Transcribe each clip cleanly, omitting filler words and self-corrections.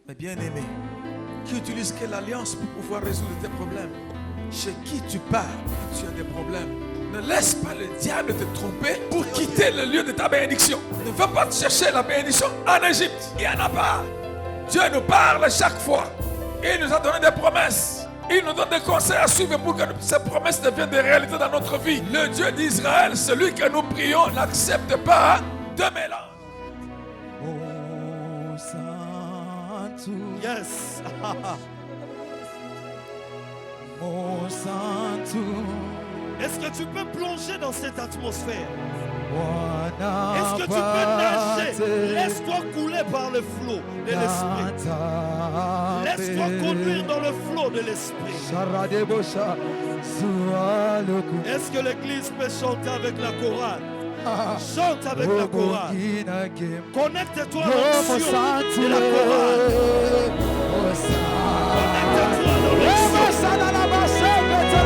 Mais bien aimé, qui utilise quelle alliance pour pouvoir résoudre tes problèmes? Chez qui tu pars quand tu as des problèmes? Ne laisse pas le diable te tromper pour quitter le lieu de ta bénédiction. Ne va pas chercher la bénédiction en Égypte. Il n'y en a pas. Dieu nous parle chaque fois. Il nous a donné des promesses. Il nous donne des conseils à suivre pour que ces promesses deviennent des réalités dans notre vie. Le Dieu d'Israël, celui que nous prions, n'accepte pas de mélange. Oh, Santo. Yes. Oh, Santo. Est-ce que tu peux plonger dans cette atmosphère? Wana Est-ce que tu peux nager? Pate. Laisse-toi couler par le flot de l'esprit. Nata Laisse-toi Pe. conduire dans le flot de l'esprit. Sharadebosha. Sualoku. Est-ce que l'église peut chanter avec la chorale? Chante avec la chorale. Ogina Kem. Connecte-toi à Oh, l'onction Santo. de la chorale. Oh, Santo. Connecte-toi dans l'onction. Entre dans cette onction.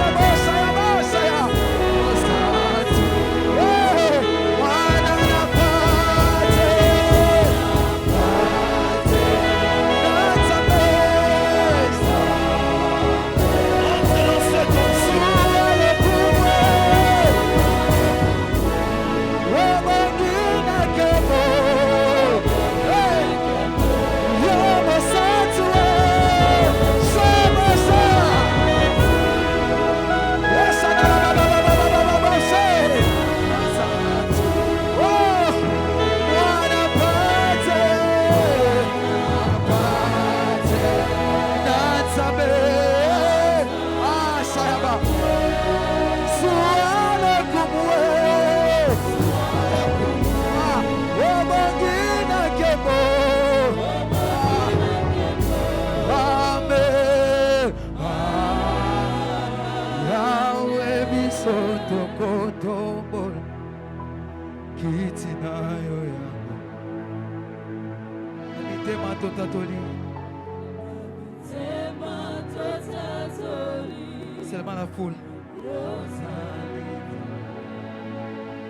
Seulement la foule.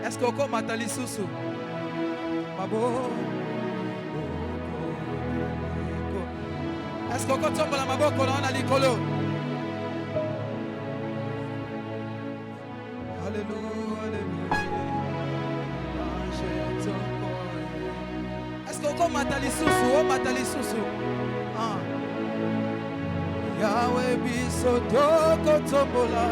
Est-ce qu'on m'attend sous Mabo? Est-ce qu'on tombe la maboko là on a l'icolo? Alléluia, alléluia. Est-ce qu'on m'attend sous? Yahweh bisotoko tombola.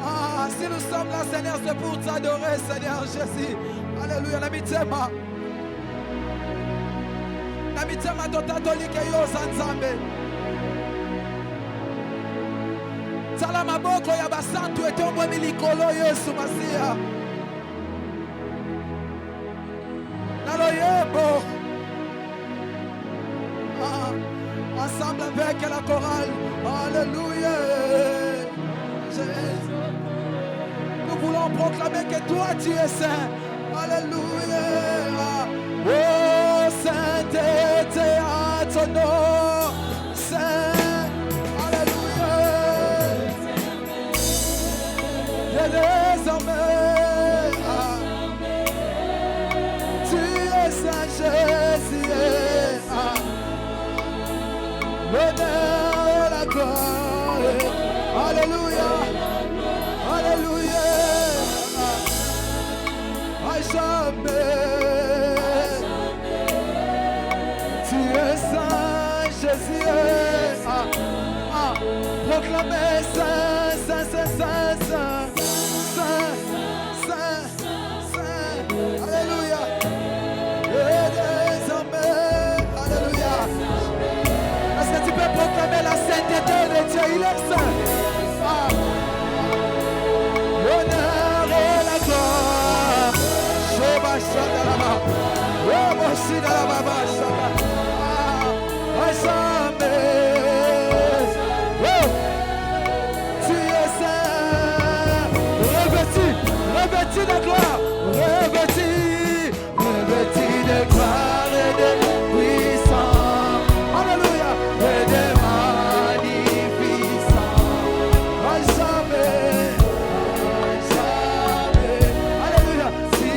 Ah, si nous sommes là, Seigneur, c'est pour t'adorer, Seigneur Jésus. Alléluia. Namitema. Namitema totatolike yo zanzambe. Tala maboko ya basantu etombo milikolo Yesu Masia. Naloyebo. Ensemble avec la chorale. Alléluia. Nous voulons proclamer que toi tu es saint. Alléluia. Oh, sainteté à ton nom. Saint. Alléluia. Et désormais, tu es saint Jésus. L'honneur et la gloire. Alléluia. Alléluia. À jamais. Tu es saint Jésus. Proclamez saint, saint, saint, saint, saint, saint, saint, saint. Alléluia. Et désormais. Alléluia. Est-ce que tu peux proclamer la sainteté de Dieu? Il est saint. L'honneur et la gloire. Shoba Shadalama. Robo Shidalama Shaba. Jamais. Tu es saint. Revêtu de gloire. Revêtu de gloire et de puissance. Alléluia. Et de magnificence. À jamais. Alléluia. Si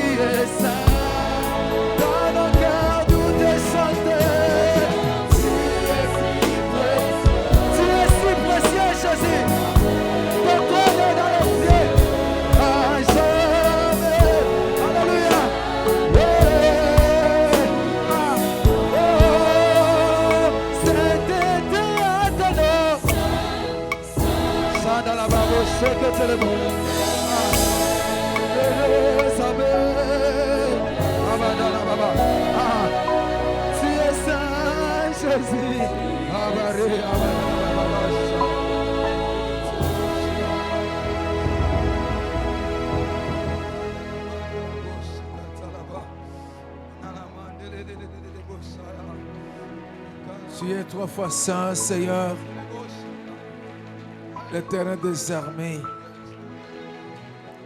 Tu es 3 fois saint, Seigneur, l'Éternel des armées.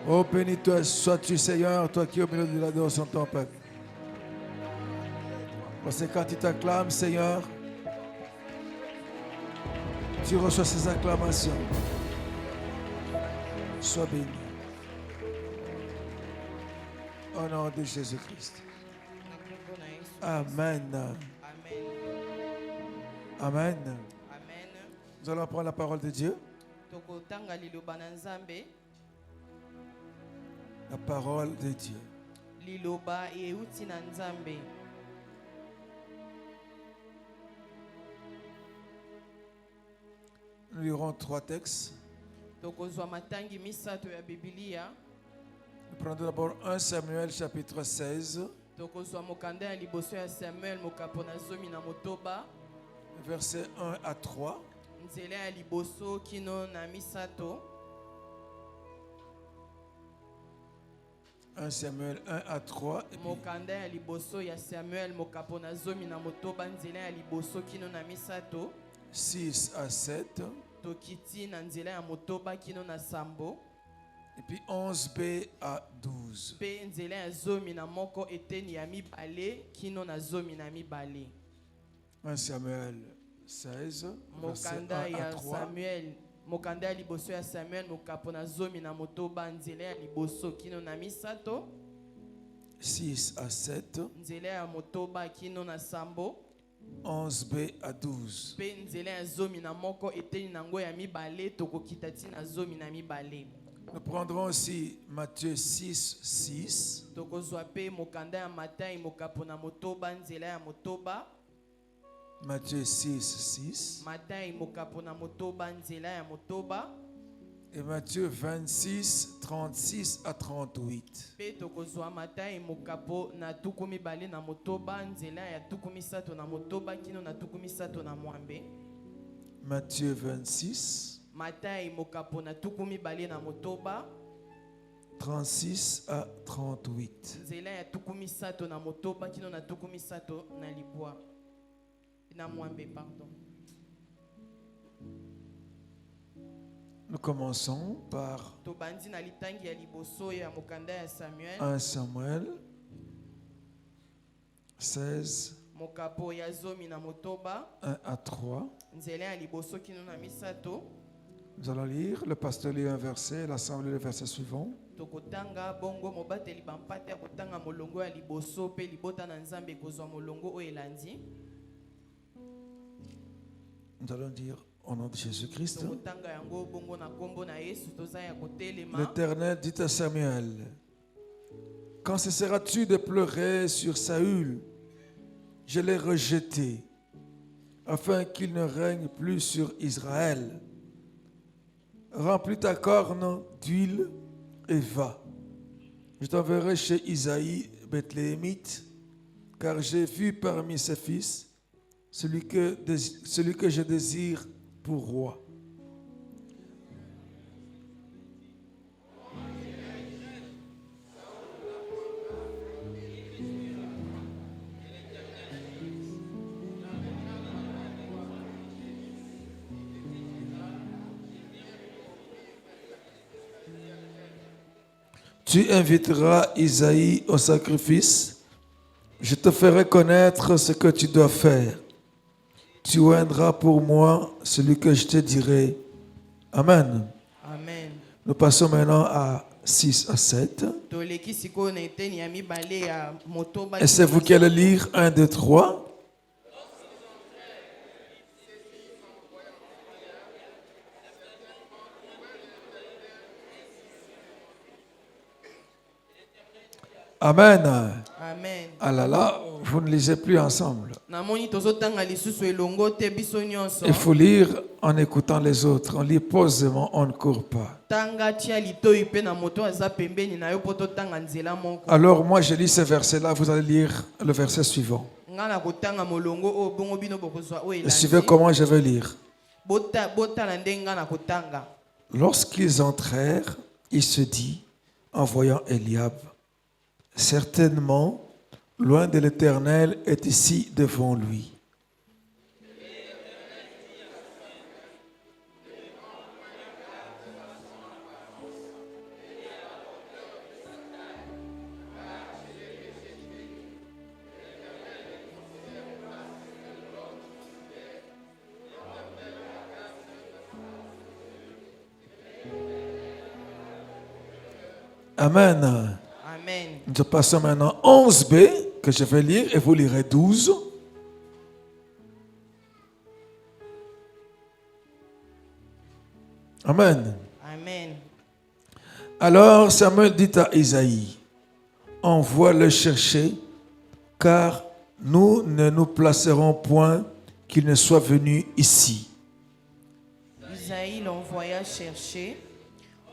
Oh, béni-toi sois-tu, Seigneur, toi qui es au milieu de l'adoration de ton peuple. Parce que quand tu t'acclames, Seigneur, tu reçois ces acclamations. Sois béni. Au nom de Jésus-Christ. Amen. Amen. Nous allons prendre la parole de Dieu. La parole de Dieu. Nous lirons 3 textes. Nous prenons d'abord 1 Samuel chapitre 16. Versets 1 à 3. 1 Samuel 1 à 3. Et puis 6 à 7. Et puis 11b à 12. 1 Samuel 16, verset 1 à 3. Mokanda liboso ya Samuel mokapona zomi na motoba nzela ya liboso kino na misato 6 à 7. nzela ya motoba kino na sambo 11b à 12. pe nzela ya zomi na moko eteni nango ya mibale tokokita tina zomi na mibale. Nous prendrons aussi Matthieu 6, 6. Tokozwa pe mokanda ya Matai mokapona motoba nzela ya motoba Matthieu 6, 6. Matai mokapona motoba nzela ya motoba. Et Matthieu 26, 36 à 38. Pe tokozwa Matai mokapo na tukumi bale na motoba nzela ya tukumi sato na motoba kino na tukumi sato na mwambe. Matthieu 26. Matai mokapo na tukumi bale na motoba 36 à 38. nzela ya tukumi sato na motoba kino na tukumi sato na libwa na mwambe, pardon. Nous commençons par 1 Samuel 16, 1 à 3. Nous allons lire, le pasteur lit un verset, l'assemblée le verset suivant. Nous allons dire au nom de Jésus-Christ. L'Éternel dit à Samuel: quand cesseras-tu de pleurer sur Saül? Je l'ai rejeté, afin qu'il ne règne plus sur Israël. Remplis ta corne d'huile et va. Je t'enverrai chez Isaïe, Bethléemite, car j'ai vu parmi ses fils celui que je désire pour roi. Tu inviteras Isaïe au sacrifice. Je te ferai connaître ce que tu dois faire. Tu oindras pour moi celui que je te dirai. Amen. Amen. Nous passons maintenant à 6 à 7. Et c'est vous qui allez lire 1, 2, 3. Amen. Amen. Ah là là, vous ne lisez plus ensemble. Il faut lire en écoutant les autres. On lit posément, on ne court pas. Alors moi je lis ce verset-là, vous allez lire le verset suivant. Et suivez comment je vais lire. Lorsqu'ils entrèrent, il se dit, en voyant Eliab, certainement, loin de l'Éternel est ici devant lui. Amen. Amen. Nous passons maintenant 11b que je vais lire et vous lirez 12. Amen. Amen. Alors Samuel dit à Isaïe, envoie le chercher, car nous ne nous placerons point qu'il ne soit venu ici. Isaïe l'envoya chercher.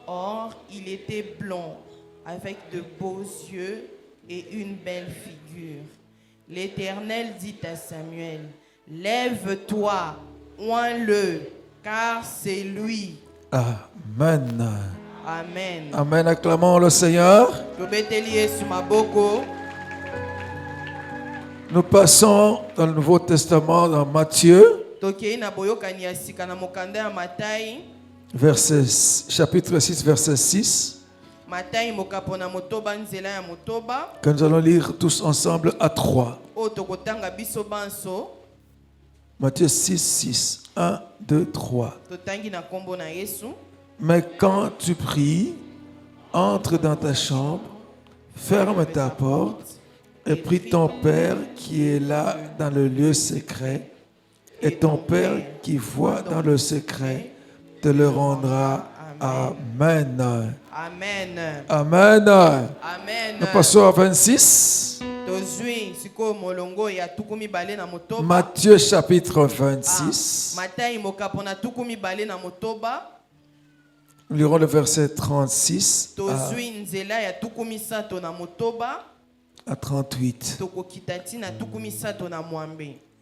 Or, il était blond, avec de beaux yeux et une belle figure. L'Éternel dit à Samuel, lève-toi, oins-le, car c'est lui. Amen. Amen. Amen. Acclamons le Seigneur. Nous passons dans le Nouveau Testament, dans Matthieu, chapitre 6, verset 6. Que nous allons lire tous ensemble à 3. Matthieu 6, 6. 1, 2, 3. Mais quand tu pries, entre dans ta chambre, ferme ta porte et prie ton Père qui est là dans le lieu secret, et ton Père qui voit dans le secret te le rendra. Amen. Amen. Amen. Amen. Nous passons à 26. Matthieu chapitre 26. Nous lirons le verset 36 à 38.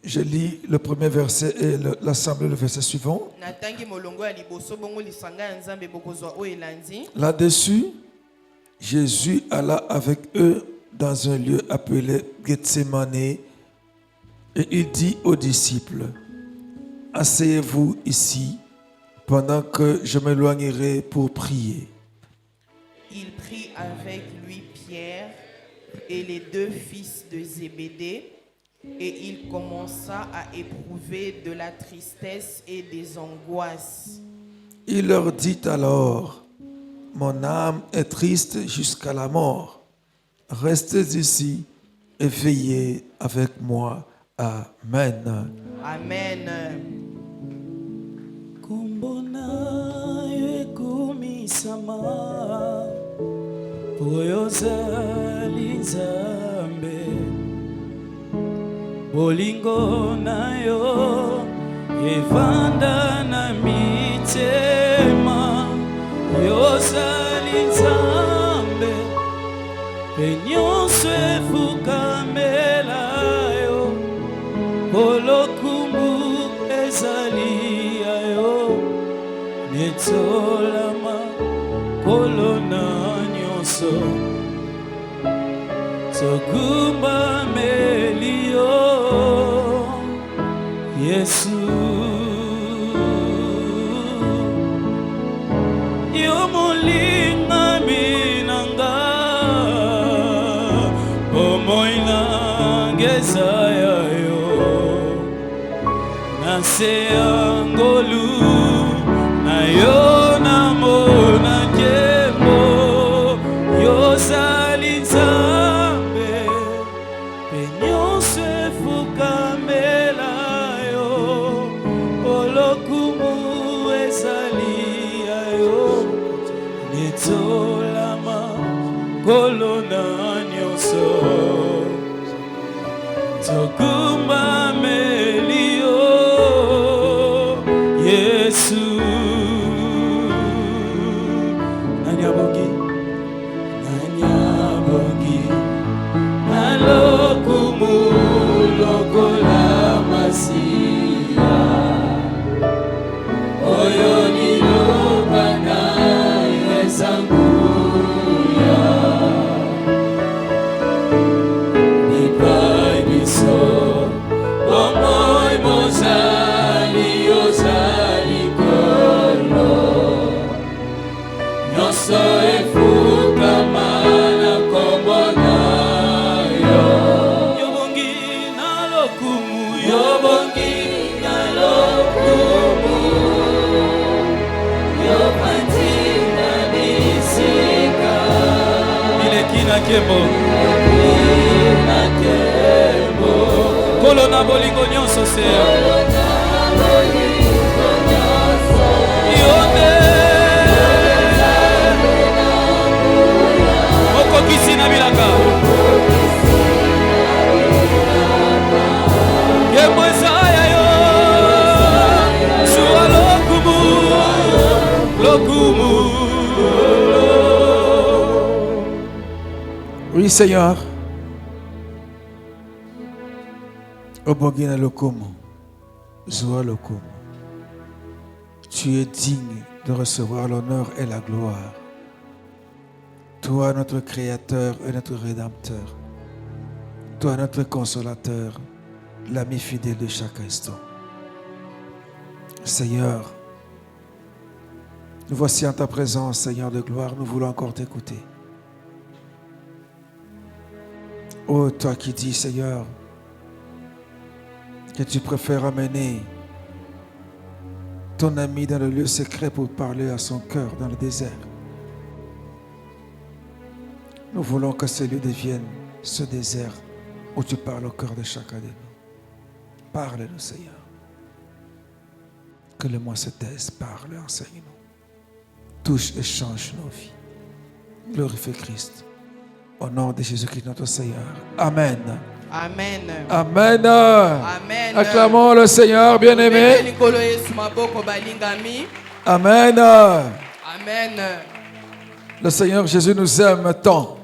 Je lis le premier verset et l'assemblée le verset suivant. Là-dessus, Jésus alla avec eux dans un lieu appelé Gethsémane et il dit aux disciples, asseyez-vous ici pendant que je m'éloignerai pour prier. Il prit avec lui Pierre et les deux fils de Zébédée. Et il commença à éprouver de la tristesse et des angoisses. Il leur dit alors, mon âme est triste jusqu'à la mort. Restez ici et veillez avec moi. Amen. Amen. Bolingo na yo evanda na mitema yozali nzambe pe nyonso efukamela yo kolokumbu ezali ya yo netolama kolona nyonso sokumba melio Yesu yo molinga minanga omoina ngezaya yo nase angolu na yo namona kemo yo zali nzambe pe nyonso efukamela yo olokumu ezali ya yo netolama kolona nyonso Tokumba melio Yesu Nanyabogi Nalokumu lokola masia Oyo nilobana yesanguya Nipai biso Omoi mozali ozali kolo Nyonso efukama na kombo na yo Yobongi na lokumu Yobongi na lokumu Yobandi na bisika Mileki na kembo Kolo na bolingo nyonso se Yonde Okokisi na bilaka Kemweza ya yo Suwa lokumu Lokumu Oui, Seigneur. Obogina Lokomo, Zoa Lokomo. Tu es digne de recevoir l'honneur et la gloire. Toi, notre Créateur et notre Rédempteur. Toi, notre Consolateur, l'ami fidèle de chaque instant. Seigneur, nous voici en ta présence, Seigneur de gloire. Nous voulons encore t'écouter. Oh, toi qui dis, Seigneur, que tu préfères amener ton ami dans le lieu secret pour parler à son cœur dans le désert. Nous voulons que ce lieu devienne ce désert où tu parles au cœur de chacun de nous. Parle-nous, Seigneur. Que le mot se taise, parle, enseigne-nous. Touche et change nos vies. Glorifie Christ. Au nom de Jésus-Christ, notre Seigneur. Amen. Amen. Amen. Amen. Acclamons le Seigneur bien-aimé. Amen. Amen. Le Seigneur Jésus nous aime tant.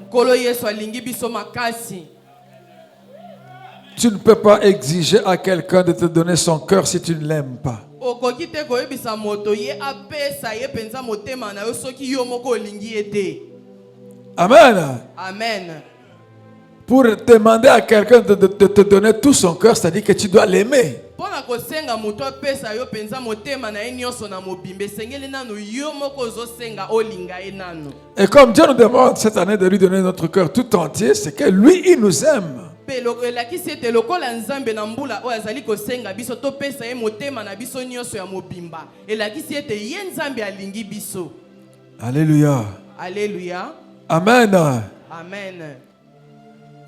Tu ne peux pas exiger à quelqu'un de te donner son cœur si tu ne l'aimes pas. Amen. Amen. Pour demander à quelqu'un de te donner tout son cœur, c'est-à-dire que tu dois l'aimer. Et comme Dieu nous demande cette année de lui donner notre cœur tout entier, c'est que lui, il nous aime. Alléluia. Alléluia. Amen. Amen.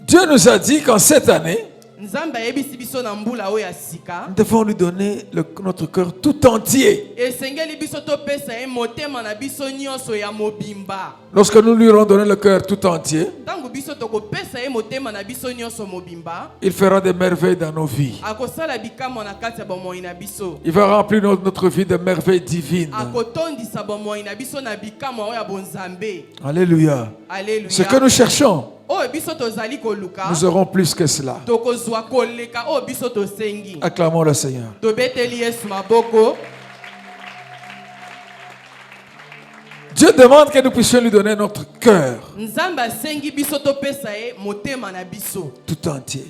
Dieu nous a dit qu'en cette année, nous devons lui donner notre cœur tout entier. Lorsque nous lui aurons donné le cœur tout entier, il fera des merveilles dans nos vies. Il va remplir notre vie de merveilles divines. Alléluia. Ce que nous cherchons, nous aurons plus que cela. Acclamons le Seigneur. Dieu demande que nous puissions lui donner notre cœur tout entier.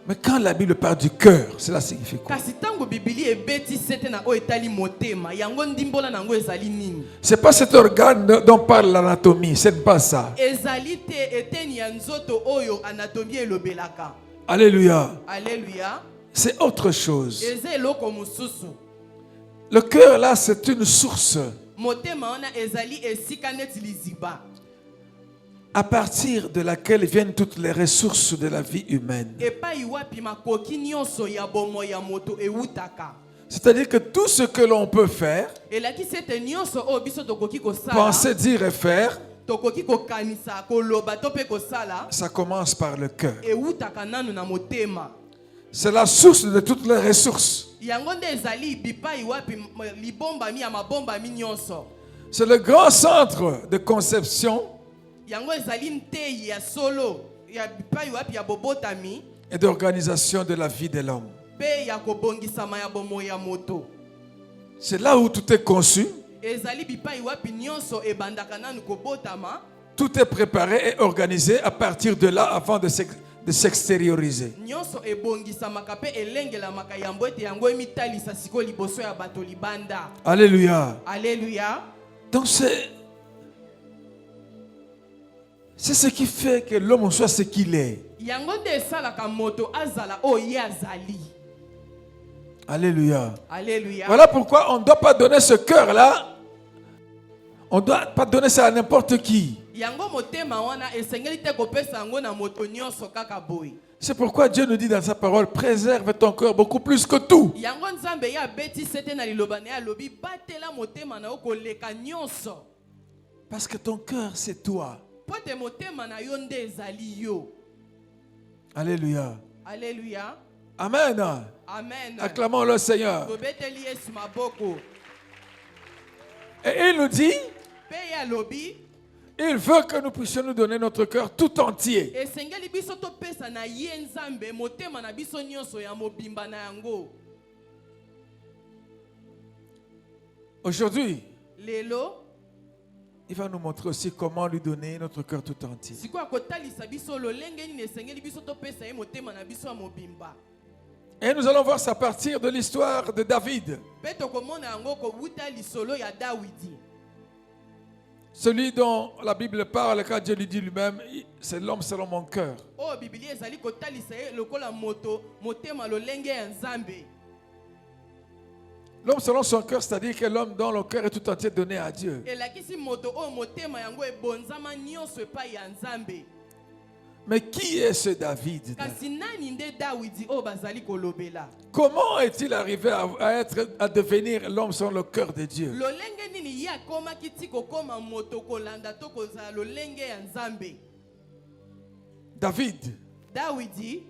Mais quand la Bible parle du cœur, cela signifie quoi? Ce n'est pas cet organe dont parle l'anatomie, ce n'est pas ça. Alléluia. Alléluia. C'est autre chose. Le cœur là, c'est une source à partir de laquelle viennent toutes les ressources de la vie humaine. C'est-à-dire que tout ce que l'on peut faire, penser, dire et faire, tokoki kokanisa koloba to pe kosala ça commence par le cœur. eutaka nanu na motema. C'est la source de toutes les ressources. Yango nde ezali bipai wapi libombami ya mabombami nyonso. C'est le grand centre de conception Yango ezali nteyi ya solo ya bipai wapi ya bobotami et d'organisation de la vie de l'homme. pe ya kobongisama ya bomoi ya moto. C'est là où tout est conçu, Ezali bipai wapi nyonso ebandaka nanu kobotama. tout est préparé et organisé à partir de là avant de s'extérioriser. Nyonso ebongisamaka pe elengelamaka yambo ete yango emitalisa siko liboso ya bato libanda. Alléluia. Alléluia. Donc c'est ce qui fait que l'homme soit ce qu'il est. Yango nde esalaka moto azala oyo ye azali. Alléluia. Alléluia. Voilà pourquoi on ne doit pas donner ce cœur-là. On ne doit pas donner ça à n'importe qui. Yango motema wana esengeli te kopesa yango na moto nyonso kaka boy. C'est pourquoi Dieu nous dit dans sa parole, préserve ton cœur beaucoup plus que tout. Yango nzambe ya beti sete na liloba na lobi batela motema na koleka nyonso. Parce que ton cœur, c'est toi. Pote motema na yo nde ezali yo. Alléluia. Alléluia. Amen. Amen. Acclamons le Seigneur. Tobeteli Yesu maboko. Et il nous dit, Pe ya lobi il veut que nous puissions nous donner notre cœur tout entier. esengeli biso topesa na ye nzambe motema na biso nyonso ya mobimba na yango. Aujourd'hui, Lelo il va nous montrer aussi comment lui donner notre cœur tout entier. sikoya kotalisa biso lolenge nini esengeli biso topesa ye motema na biso ya mobimba. Et nous allons voir ça à partir de l'histoire de David. Pe tokomona yango kowuta lisolo ya Dawidi. Celui dont la Bible parle, quand Dieu lui dit lui-même, c'est l'homme selon mon cœur. Oh Biblia ezali kotalisa ye lokola moto motema lolenge ya nzambe. L'homme selon son cœur, c'est-à-dire que l'homme dont le cœur est tout entier donné à Dieu. Elakisi moto oyo motema yango ebonzama nyonso epai ya nzambe. Mais qui est ce David? Kasi nani nde Dawidi oyo bazali kolobela? Comment est-il arrivé à devenir l'homme selon le cœur de Dieu? Lolenge nini ye akomaki ti kokoma moto kolanda to kozala lolenge ya nzambe? David, Dawidi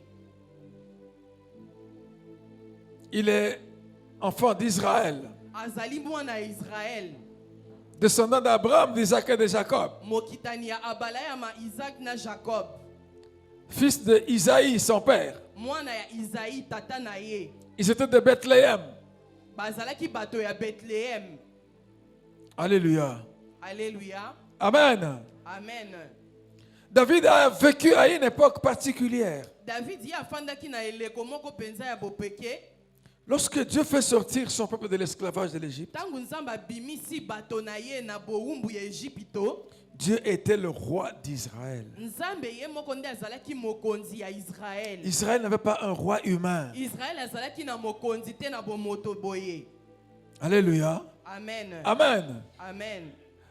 il est enfant d'Israël, azali mwana ya Israel, descendant d'Abraham, d'Isaac et de Jacob, mokitani ya Abraham, Isaac na Jacob, fils de Isaïe, son père. mwana ya Isaïe tata na ye. Ils étaient de Bethléem. Bazalaki bato ya Bethléem. Alléluia. Alléluia. Amen. Amen. David a vécu à une époque particulière. David ye afandaki na eleko moko penza ya bopeke. Lorsque Dieu fait sortir son peuple de l'esclavage de l'Égypte, Tangu nzamba bimisi bato na ye na bowumbu ya Ejipito, Dieu était le roi d'Israël. nzambe ye moko nde azalaki mokonzi ya Israël. Israël n'avait pas un roi humain. Israël azalaki na mokonzi te na bomoto boye. Alléluia. Amen. Amen. Amen.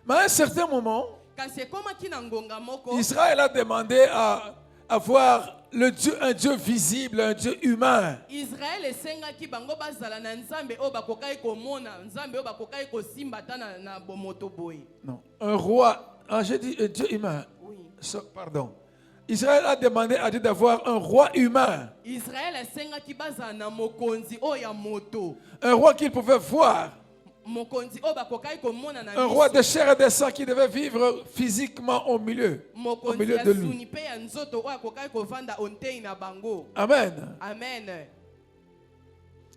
Mais à un certain moment, Kasi ekomaki na ngonga moko, Israël a demandé à avoir un Dieu visible, un Dieu humain. Israël esengaki bango bazala na nzambe oyo bakokai komona, nzambe oyo bakokai kosimba ta na bomoto boye. Non, un roi. Ah, j'ai dit un Dieu humain. Oui. Pardon. Israël a demandé à Dieu d'avoir un roi humain. Israël esengaki bazala na mokonzi oyo ya moto. Un roi qu'il pouvait voir. Mokonzi oyo bakokai komona na Un roi de chair et de sang qui devait vivre physiquement au milieu mokonzi ya de lui. suni pe ya nzoto oyo akokai kovanda ontei na bango. Amen. Amen.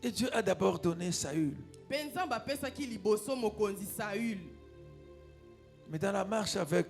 Et Dieu a d'abord donné Saül. Pe nzambe apesaki liboso mokonzi Saül. Mais dans la marche avec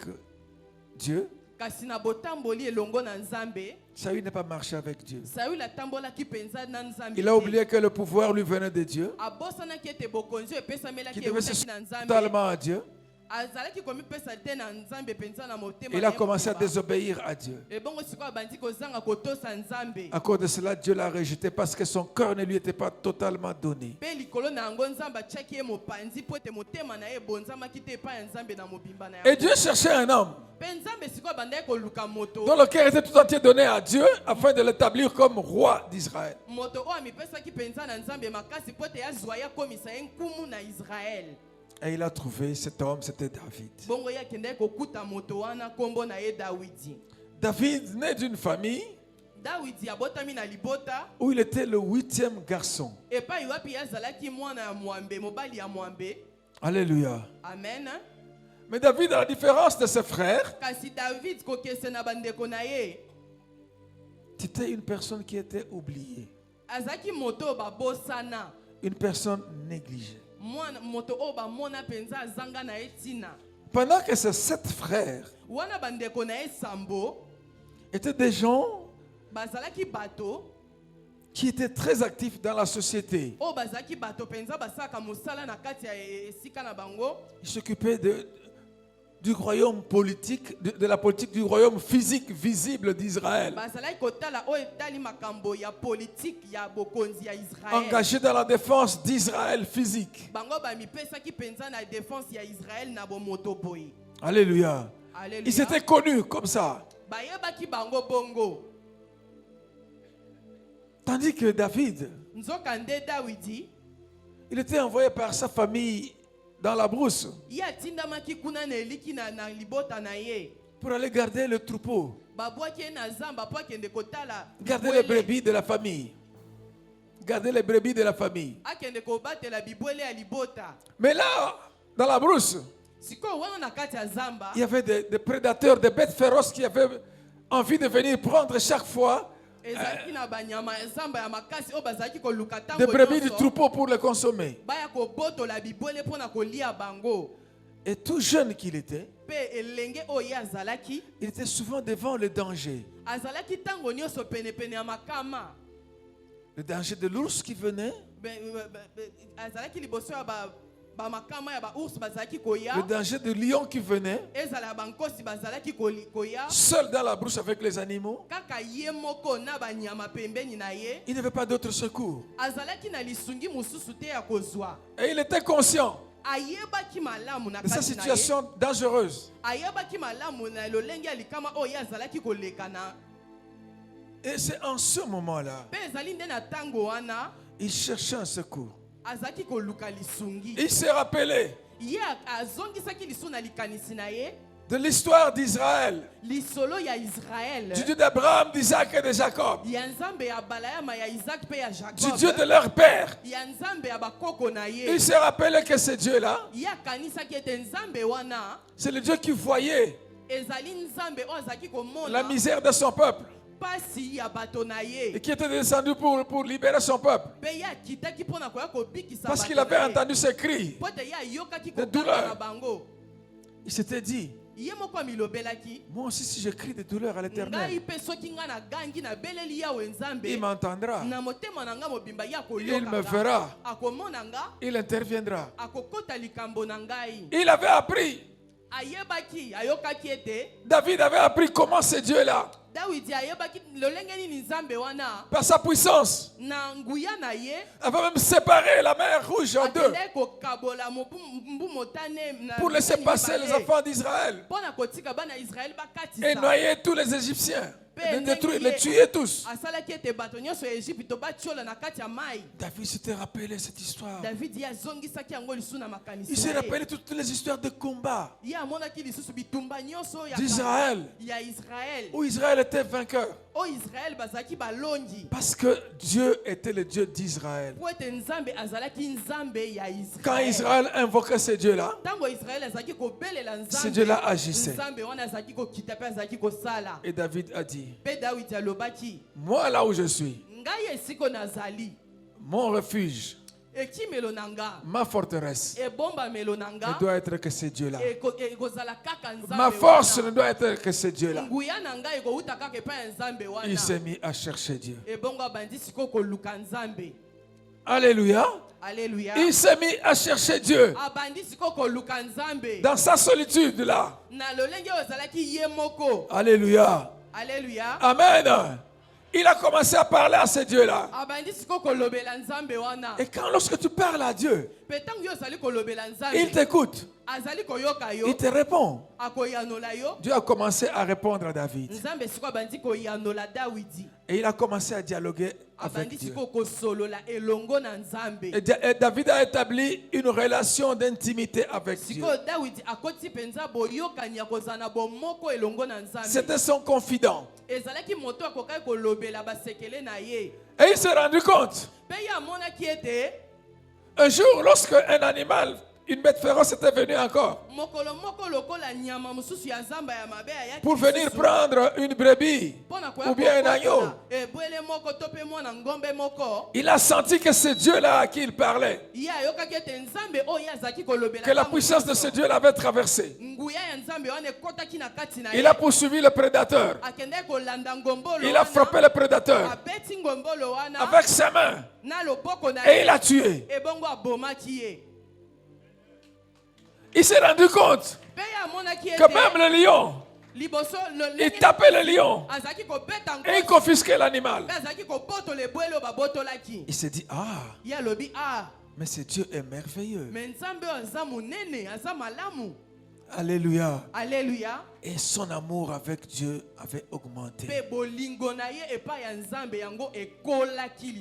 Dieu, Kasi na botamboli elongo na nzambe, Saül n'a pas marché avec Dieu. Saül atambolaki penza na nzambe. Il a oublié que le pouvoir lui venait de Dieu. Abosanaki ete bokonzi oyo epesamelaki Qui devait se eutaki na nzambe. totalement à Dieu. Azalaki komipesa te na nzambe penza na motema. Il a commencé à désobéir à Dieu. Ebongo sikoyo abandi kozanga kotosa nzambe. À cause de cela, Dieu l'a rejeté parce que son cœur ne lui était pas totalement donné. Pe likolo na yango nzambe atiaki ye mopanzi po ete motema na ye ebonzamaki te epai ya nzambe na mobimba na Et yango. Dieu cherchait un homme Pe nzambe sikoyo abandaki koluka moto. dont le cœur était tout entier donné à Dieu afin de l'établir comme roi d'Israël. Moto oyo amipesaki penza na nzambe makasi po ete azwa ye akomisa ye nkumu na Israel. Et il a trouvé cet homme, c'était David. bongo ye akendaki kokuta moto wana kombo na ye Dawidi. David naît d'une famille Dawidi abotami na libota où il était le 8e garçon. epai wapi azalaki mwana ya mwambe mobali ya mwambe. Alléluia. Amen. Mais David, à la différence de ses frères, Kasi David kokese na bandeko na ye c'était une personne qui était oubliée, azaki moto babosana, une personne négligée. mwana moto o bamona penza azanga na ye tina. Pendant que ses 7 frères Wana bandeko na ye sambo étaient des gens bazalaki bato qui étaient très actifs dans la société. o bazalaki bato penza basaka mosala na kati ya esika na bango. Ils s'occupaient du royaume politique, de la politique du royaume physique visible d'Israël. Bazalaki kotala o etali makambo ya politique ya bokonzi ya Israël. Engagés dans la défense d'Israël physique. Bango bamipesaki penza na défense ya Israël na bomoto boye. Alléluia. Alléluia. Ils étaient connus comme ça. Bayebaki bango bongo. Tandis que David, Nzokande Dawidi il était envoyé par sa famille dans la brousse ye atindamaki kuna na eliki na libota na ye. pour aller garder le troupeau, Babwaki ye na zamba po akende kotala garder les bibwele. brebis de la famille. Garder les brebis de la famille. Akende kobatela bibwele ya libota. Mais là, dans la brousse, Sikoyo wana na kati ya zamba il y avait des prédateurs, des bêtes féroces qui avaient envie de venir prendre chaque fois ezalaki na banyama ya zamba ya makasi oyo bazalaki koluka des ntango brebis du nyonso troupeau pour les consommer. baya kobotola bibwele mpo na kolia bango. Et tout jeune qu'il était, Mpe elenge oyo ye azalaki il était souvent devant le danger. azalaki ntango nyonso penepene ya makama. Le danger de l'ours qui venait, Azalaki liboso ya bamakama ya baours bazalaki koya. le danger de lion qui venait, Ezala ya bankosi bazalaki koya. seul dans la brousse avec les animaux. Kaka ye moko na banyama pembeni na ye. Il n'avait pas d'autre secours. Azalaki na lisungi mosusu te ya kozwa. Et il était conscient Ayebaki malamu na de sa kati na ye. situation dangereuse. Ayebaki malamu na lolenge ya likama oyo ye azalaki koleka na. Et c'est en ce moment-là, Mpe ezali nde na ntango wana il cherchait un secours. azalaki koluka lisungi. Il s'est rappelé Ye azongisaki lisu na likanisi na ye de l'histoire d'Israël, lisolo ya Israël. du Dieu d'Abraham, d'Isaac et de Jacob, Ya nzambe ya balayama ya Isaac pe ya du Jacob. Dieu de leur père. Ya nzambe ya bakoko na ye. Il s'est rappelé que ce Dieu-là, Ye akanisaki ete nzambe wana c'est le Dieu qui voyait ezali nzambe oyo azalaki la komona misère de son peuple pasi ya bato na et ye. qui était descendu pour libérer son peuple. Pe ye akitaki mpo na koya kobikisa Parce qu'il bato na avait ye. entendu ses cris. Po te ye ayokaki De kokanga douleur. na bango. Il s'était dit, Ye moko amilobelaki moi aussi si je crie de douleur à ngai l'Éternel, mpe soki ngai nagangi nabeleli yawe nzambe il m'entendra, na motema na nga mobimba ye il me akoyoka verra, akomona nga il interviendra. akokota likambo na ngai. Il avait appris, Ayebaki ayokaki ete David avait appris comment ce Dieu-là, Dawidi ayebaki lolenge nini nzambe wana par sa puissance, na nguya na ye avait même séparé la mer Rouge en deux akendeki kokabola mbu motane na pour laisser biteni passer mibale. les enfants d'Israël Mpo na kotika bana ya Israel et bakatisa. noyer tous les Égyptiens, Pe les détruire, ndenge les tuer tous. asalaki ete bato nyonso ya Egypte batiola na kati ya mai. David s'était rappelé cette histoire. David ye azongisaki yango lisu na makanisi Il s'est na ye. rappelé toutes les histoires de combat Ye amonaki lisusu bitumba nyonso ya d'Israël, ya Israel. où Israël était vainqueur. O Israel bazalaki balongi. Parce que Dieu était le Dieu d'Israël. Po ete nzambe azalaki nzambe ya Quand Israel. Israël invoquait ce Dieu-là, Ntango Israel azalaki kobelela ce nzambe. Dieu-là agissait. Nzambe wana azalaki kokita pe azalaki kosala. Et David a dit, Pe Dawidi alobaki moi là où je suis, ngai esiko nazali mon refuge, ekimelo na nga ma forteresse, ebombamelo na ne nga doit être que ce Dieu-là. ekozala kaka nzambe Ma force wana. ne doit être que ce Dieu-là. nguya na ngai ekouta kaka epai ya nzambe Il s'est wana mis à chercher Dieu. ebongo abandi siko koluka nzambe. Alléluia. Alléluia. Il s'est mis à chercher Dieu. Abandi siko koluka nzambe Dans sa solitude là. na lolenge oyo ezalaki ye moko. Alléluia. Alléluia. Amen. Il a commencé à parler à ce Dieu-là. Abandi siko kolobela nzambe wana. Et quand lorsque tu parles à Dieu, Il t'écoute. Il te répond. Dieu a commencé à répondre à David. Et il a commencé à dialoguer avec Dieu. Et David a établi une relation d'intimité avec Dieu. C'était son confident. Et il s'est rendu compte. Un jour, lorsque un animal, une bête féroce était venue encore pour venir prendre une brebis ou bien un agneau, il a senti que c'est Dieu-là à qui il parlait, que la puissance de ce Dieu l'avait traversé. Il a poursuivi le prédateur. Il a frappé le prédateur avec sa main et il a tué. Il s'est rendu compte que même le lion, il tapait le lion et il confisquait l'animal. Il s'est dit, mais ce Dieu est merveilleux. Alléluia. Alléluia. Et son amour avec Dieu avait augmenté.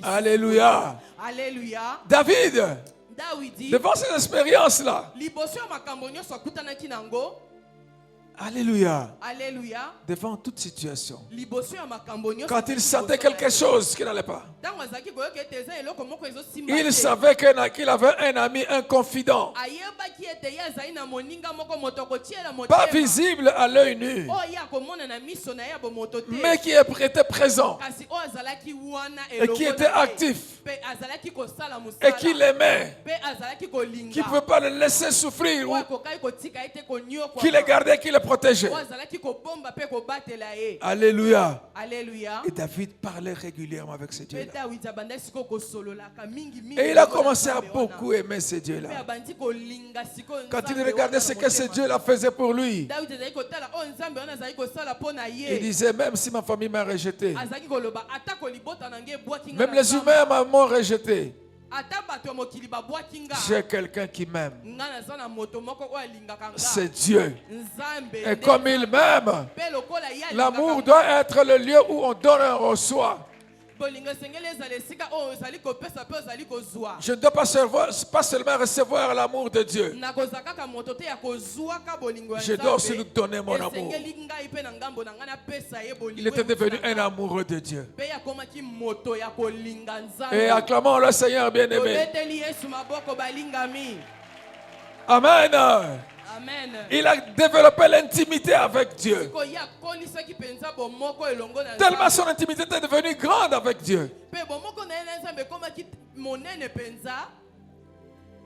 Alléluia. Alléluia. David, devant ces expériences-là, alléluia, alléluia, devant toute situation, quand il sentait quelque chose qui n'allait pas, il savait qu'il avait un ami, un confident, pas visible à l'œil nu, mais qui était présent et qui était actif et qui l'aimait, qui ne pouvait pas le laisser souffrir, qui le gardait, qui le protégeait. Alléluia. Alléluia. Et David parlait régulièrement avec ce Dieu-là. Et il a commencé à beaucoup aimer ce Dieu-là. Quand il regardait ce que ce Dieu-là faisait pour lui, il disait, même si ma famille m'a rejeté, même les humains m'ont rejeté, j'ai quelqu'un qui m'aime. C'est Dieu. Et comme il m'aime, l'amour doit être le lieu où on donne et on reçoit. Je ne dois pas seulement recevoir l'amour de Dieu. Je dois aussi lui donner mon amour. Il était devenu un amoureux de Dieu. Et acclamons le Seigneur bien-aimé. Amen. Amen. Il a développé l'intimité avec Dieu. Tellement son intimité était devenue grande avec Dieu.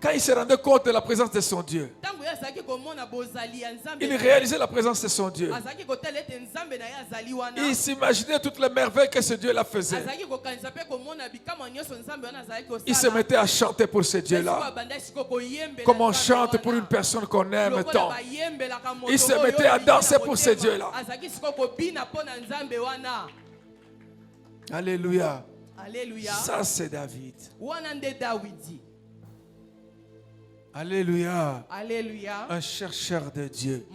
Quand il se rendait compte de la présence de son Dieu, il réalisait la présence de son Dieu. Il s'imaginait toutes les merveilles que ce Dieu la faisait. Il se mettait à chanter pour ce Dieu-là, comme on chante pour une personne qu'on aime tant. Il se mettait à danser pour ce Dieu-là. Alléluia. Alléluia. Ça, c'est David. Alléluia. Alléluia. Un chercheur de Dieu.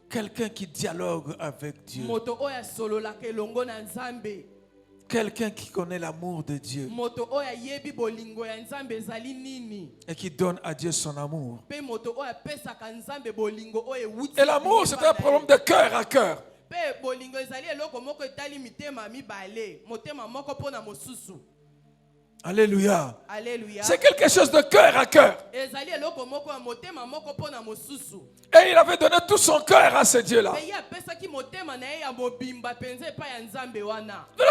Quelqu'un qui dialogue avec Dieu. Quelqu'un qui connaît l'amour de Dieu. Et qui donne à Dieu son amour. Et l'amour, c'est un problème de cœur à cœur. Alléluia. Alléluia. C'est quelque chose de cœur à cœur. Et il avait donné tout son cœur à ce Dieu-là.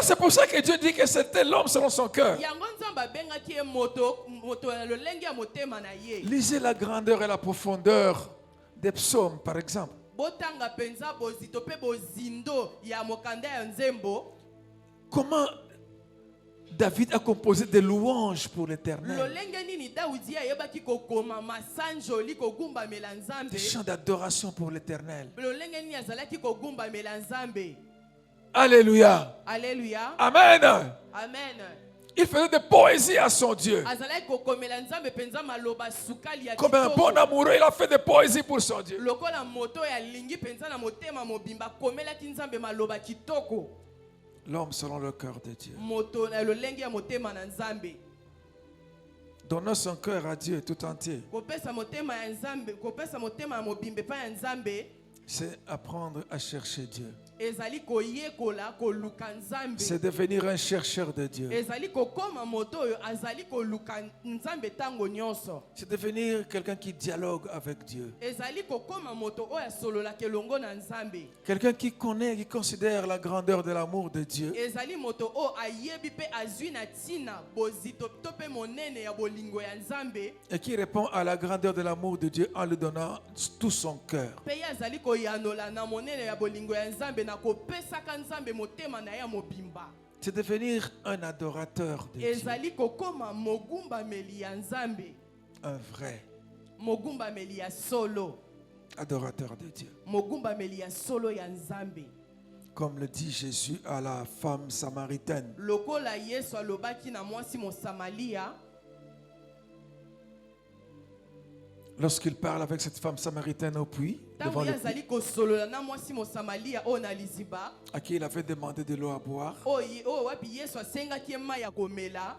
C'est pour ça que Dieu dit que c'était l'homme selon son cœur. Lisez la grandeur et la profondeur des psaumes, par exemple. Comment David a composé des louanges pour l'Éternel. Des chants d'adoration pour l'Éternel. Alléluia. Alléluia. Amen. Amen. Il faisait des poésies à son Dieu. azalaki kokomela nzambe penza maloba sukali ya Comme un kitoko. bon amoureux, il a fait des poésies pour son Dieu. Lokola moto ya lingi penza na motema mobimba komelaki nzambe maloba kitoko. L'homme selon le cœur de Dieu. Moto na lolenge ya motema na nzambe. Donner son cœur à Dieu tout entier, Kopesa motema ya nzambe, kopesa motema ya mobimbe pa ya nzambe. c'est apprendre à chercher Dieu. Ezali koyekola koluka nzambe. C'est devenir un chercheur de Dieu. Ezali kokoma moto oyo azali koluka nzambe tango nyonso. C'est devenir quelqu'un qui dialogue avec Dieu. Ezali kokoma moto oyo asololaka elongo na nzambe. Quelqu'un qui connaît, qui considère la grandeur de l'amour de Dieu. Ezali moto oyo ayebi pe azwi na tina bozito to pe monene ya bolingo ya nzambe. Et qui répond à la grandeur de l'amour de Dieu en lui donnant tout son cœur. Pe ye azali koyanola na monene ya bolingo ya nzambe na kopesaka nzambe motema na ya mobimba. C'est devenir un adorateur de Dieu. Ezali kokoma mogumbameli ya nzambe. Un vrai Mogumbameli ya solo. adorateur de Dieu. Mogumbameli ya solo ya nzambe. Comme le dit Jésus à la femme samaritaine. Lokola Yesu alobaki na mwasi Mosamalia. Lorsqu'il parle avec cette femme samaritaine au puits, devant Tango le puits, yazali kosolola na mwasi Mosamalia o na liziba. à qui il avait demandé de l'eau à boire, O wapi Yesu asengaki ema ya komela.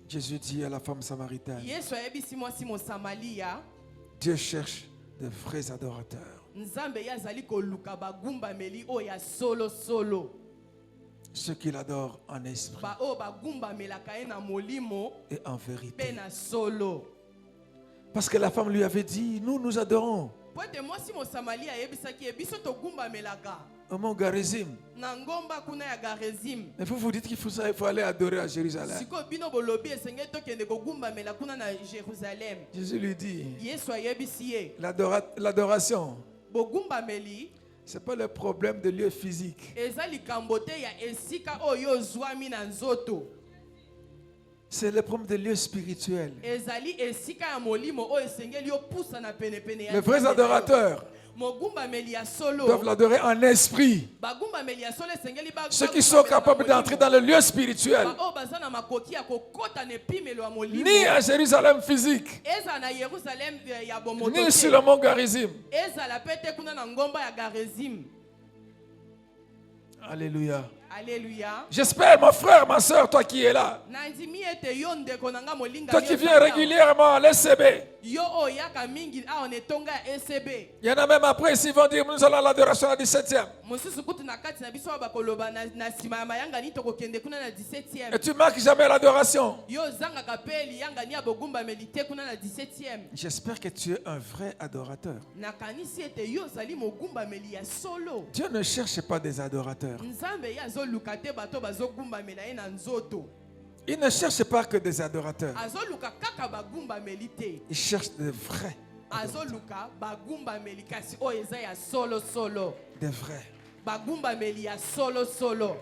Jésus dit à la femme samaritaine, Yesu ayebisi mwasi Mosamalia. Dieu cherche de vrais adorateurs. Nzambe yazali koluka bagumbameli o ya solo solo. Ceux qui l'adorent en esprit Ba o bagumbamelaka ye na molimo et en pe vérité. na solo. Parce que la femme lui avait dit, nous adorons Po ete mwasi Mosamalia ayebisaki ye biso togumbamelaka au mont Garizim. na ngomba kuna ya Garizim. Mais vous dites qu'il faut aller adorer à Jérusalem. Siko bino bolobi esengeli tokende kogumbamela kuna na Jérusalem. Jésus lui dit, Yesu ayebisi ye l'adoration, bogumbameli ce n'est pas le problème de lieu physique. eza likambo te ya esika oyo ozwami na nzoto. C'est le problème de lieu spirituel. Ezali esika ya molimo oyo esengeli opusa na penepene ya Les vrais Nzambe na yo. adorateurs Mogumbameli ya doivent solo. l'adorer en esprit. Bagumbameli ya solo esengeli Ceux qui sont capables d'entrer dans le lieu spirituel, oyo baza na makoki ya kokota na epimelo ya molimo. ni à Jérusalem physique, Eza na Yerusalem ya bomoto ni te. sur le mont Garizim. Ezala pe te kuna na ngomba ya Garizim. Alléluia. Alléluia. J'espère, mon frère, ma soeur, toi qui es là, Nandimi ete yo ndeko na nga molinga toi qui nyonso viens awa. régulièrement à l'ECB, Yo oyaka mingi awa netonga ya ECB. il y en a même après, ils vont dire, nous allons à l'adoration à la 17e. Mosusu kutu na kati na biso bakoloba na sima ya mayanga ni tokokende kuna na Et 17e. tu marques jamais l'adoration. Yo zangaka pe liyanga ni ya bogumbameli te kuna na 17e. J'espère que tu es un vrai adorateur. Nakanisi ete yo ozali mogumbameli ya solo. Dieu ne cherche pas des adorateurs. Nzambe ye azoluka te bato bazogumbamela ye na nzoto. Il ne cherche pas que des adorateurs. Azoluka kaka bagumbameli te. Il cherche de vrais. Azoluka bagumbameli kasi oyo eza ya solo solo. Des vrais. Bagumbameli ya solo solo.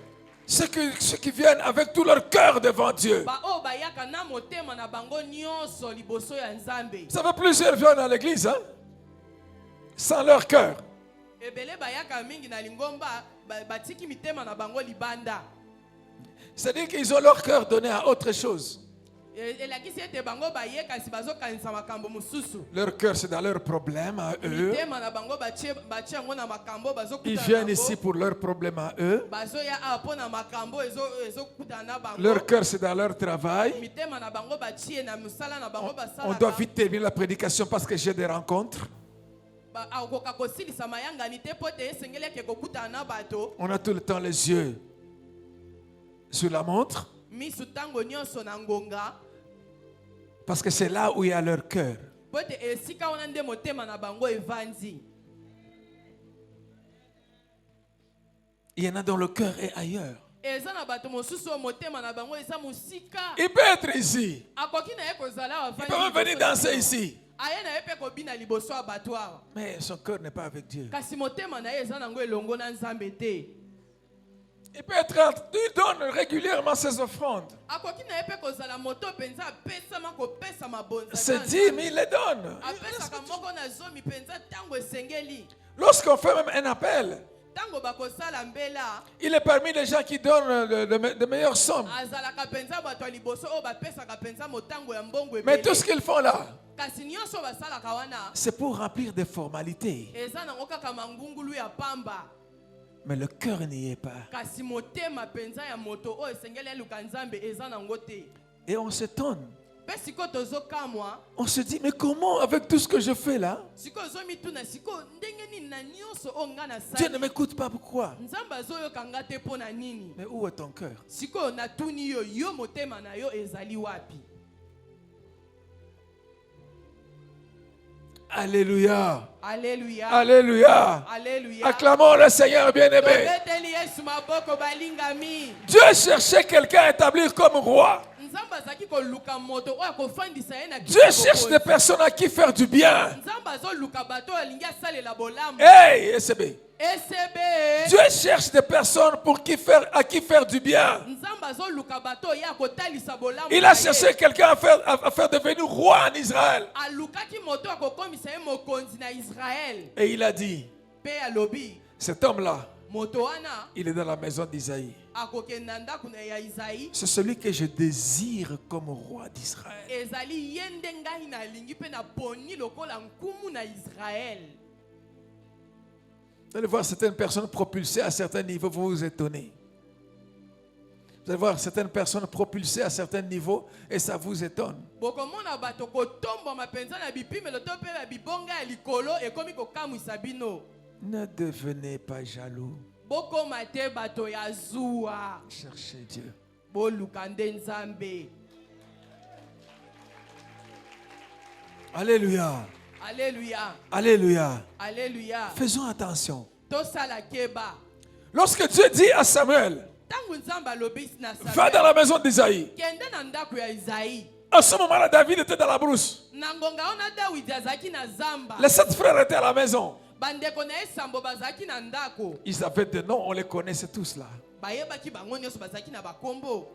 Ceux qui viennent avec tout leur cœur devant Dieu. Ba oyo bayaka na motema na bango nyonso liboso ya Nzambe. Vous savez, plusieurs viennent à l'église, hein, sans leur cœur. Ebele bayaka mingi na lingomba batiki mitema na bango libanda. C'est-à-dire qu'ils ont leur cœur donné à autre chose. Elakisi ete bango baye kasi bazokanisa makambo mosusu. Leur cœur, c'est dans leurs problèmes à eux. Mitema na bango batie yango na makambo bazokutana. Ils viennent ici pour leurs problèmes à eux. Bazoya apo na makambo ezokutana na bango. Leur cœur, c'est dans leur travail. Mitema na bango batie na musala na bango basala. On doit vite terminer la prédication parce que j'ai des rencontres. Akoka kosilisa mayanga ni te pote esengeli ke kokutana na bato. On a tout le temps les yeux sur la montre Misu tango nyonso na ngonga. parce que c'est là où il y a leur cœur. Pote esika wana nde motema na bango evandi. Il y en a dont le cœur est ailleurs. Eza na bato mosusu motema na bango eza musika. Il peut être ici. Akoki na ye kozala Il peut même venir danser ici. Aye na ye pe kobina liboso ya bato awa. Mais son cœur n'est pas avec Dieu. Kasi motema na ye eza nango elongo na Nzambe te. Il peut être, il donne régulièrement ses offrandes. Akoki na ye pe kozala moto penza apesama kopesa mabonza. Ses dîmes, il les donne. Apesaka moko na zomi penza tango esengeli. Lorsqu'on fait même un appel, tango bakosala mbela Il est parmi les gens qui donnent de meilleures sommes. azalaka penza bato ya liboso oyo bapesaka penza motango ya mbongo Mais ebele. tout ce qu'ils font là, Kasi nyonso basalaka wana c'est pour remplir des formalités. eza nango kaka mangungulu ya pamba. Mais le cœur n'y est pas. Kasi motema penza ya moto oyo esengeli eluka nzambe eza nango te. Et on s'étonne. Mpe sikoyo tozokamwa On se dit, mais comment avec tout ce que je fais là, sikoyo ozomituna sikoyo ndenge nini na nyonso oyo nga Dieu ne nasali m'écoute pas, pourquoi? nzambe azoyoka nga te mpo na nini? Mais où est ton cœur? Sikoyo natuni yo yo motema na yo ezali wapi? Alléluia. Alléluia. Alléluia. Alléluia. Acclamons le Seigneur bien-aimé. Tobeteli Yesu maboko balingami. Dieu cherchait quelqu'un à établir comme roi. Nzambe azaki koluka moto oyo akofandisa ye na Dieu cherche des personnes à qui faire du bien. Nzambe azoluka bato oyo alingi asalela bolamu. Hey, SB. ECB. Dieu cherche des personnes à qui faire du bien. Nzambe azoluka bato oyo akotalisa bolamu. Il a cherché quelqu'un à faire devenir roi en Israël. Alukaki moto akokomisa ye mokonzi na Israël. Et il a dit, Pe alobi cet homme-là, moto wana il est dans la maison d'Isaïe. akokenda ndako na ya Isaïe. C'est celui que je désire comme roi d'Israël. Ezali yende ngai na lingi pe na poni lokola nkumu na Israël. Vous allez voir certaines personnes propulsées à certains niveaux, vous vous étonnez. Vous allez voir certaines personnes propulsées à certains niveaux et ça vous étonne. Bokomona bato kotomba mapenza na bipimelo to pe ba bibonga ya likolo ekomi kokamwisa bino. Ne devenez pas jaloux. Bokoma te bato ya zuwa. Cherchez Dieu. Boluka nde Nzambe. Alléluia. Alléluia. Alléluia. Alléluia. Faisons attention. Tosala keba. Lorsque Dieu dit à Samuel, Tangu Nzambe alobi na va dans la maison d'Isaïe. kende na ndako ya Isaïe. En ce moment-là, David était dans la brousse. Na ngonga ona Dawidi azaki na zamba. Les 7 frères étaient à la maison. Bandeko na esambo bazaki na ndako. Ils avaient des noms, on les connaissait tous là. Bayebaki bango nyonso bazaki na bakombo.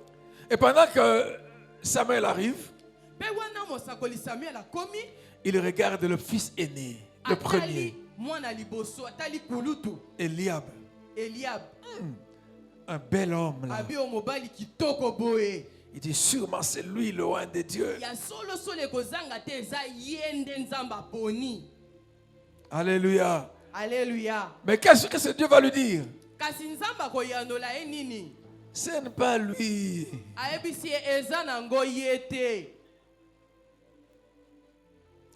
Et pendant que Samuel arrive, Pe wana mosakoli Samuel akomi. il regarde le fils aîné, le premier, Mwana liboso atali kulutu. Eliab. Eliab. Un bel homme là. Abi o mobali kitoko boye. Il dit sûrement c'est lui le roi de Dieu. Ya solo sole kozanga te eza yende Nzamba poni. Alléluia. Alléluia. Mais qu'est-ce que ce Dieu va lui dire? Kasi Nzamba koyandola ye nini? Ce n'est pas lui. Ayebisi ye eza nango ye te.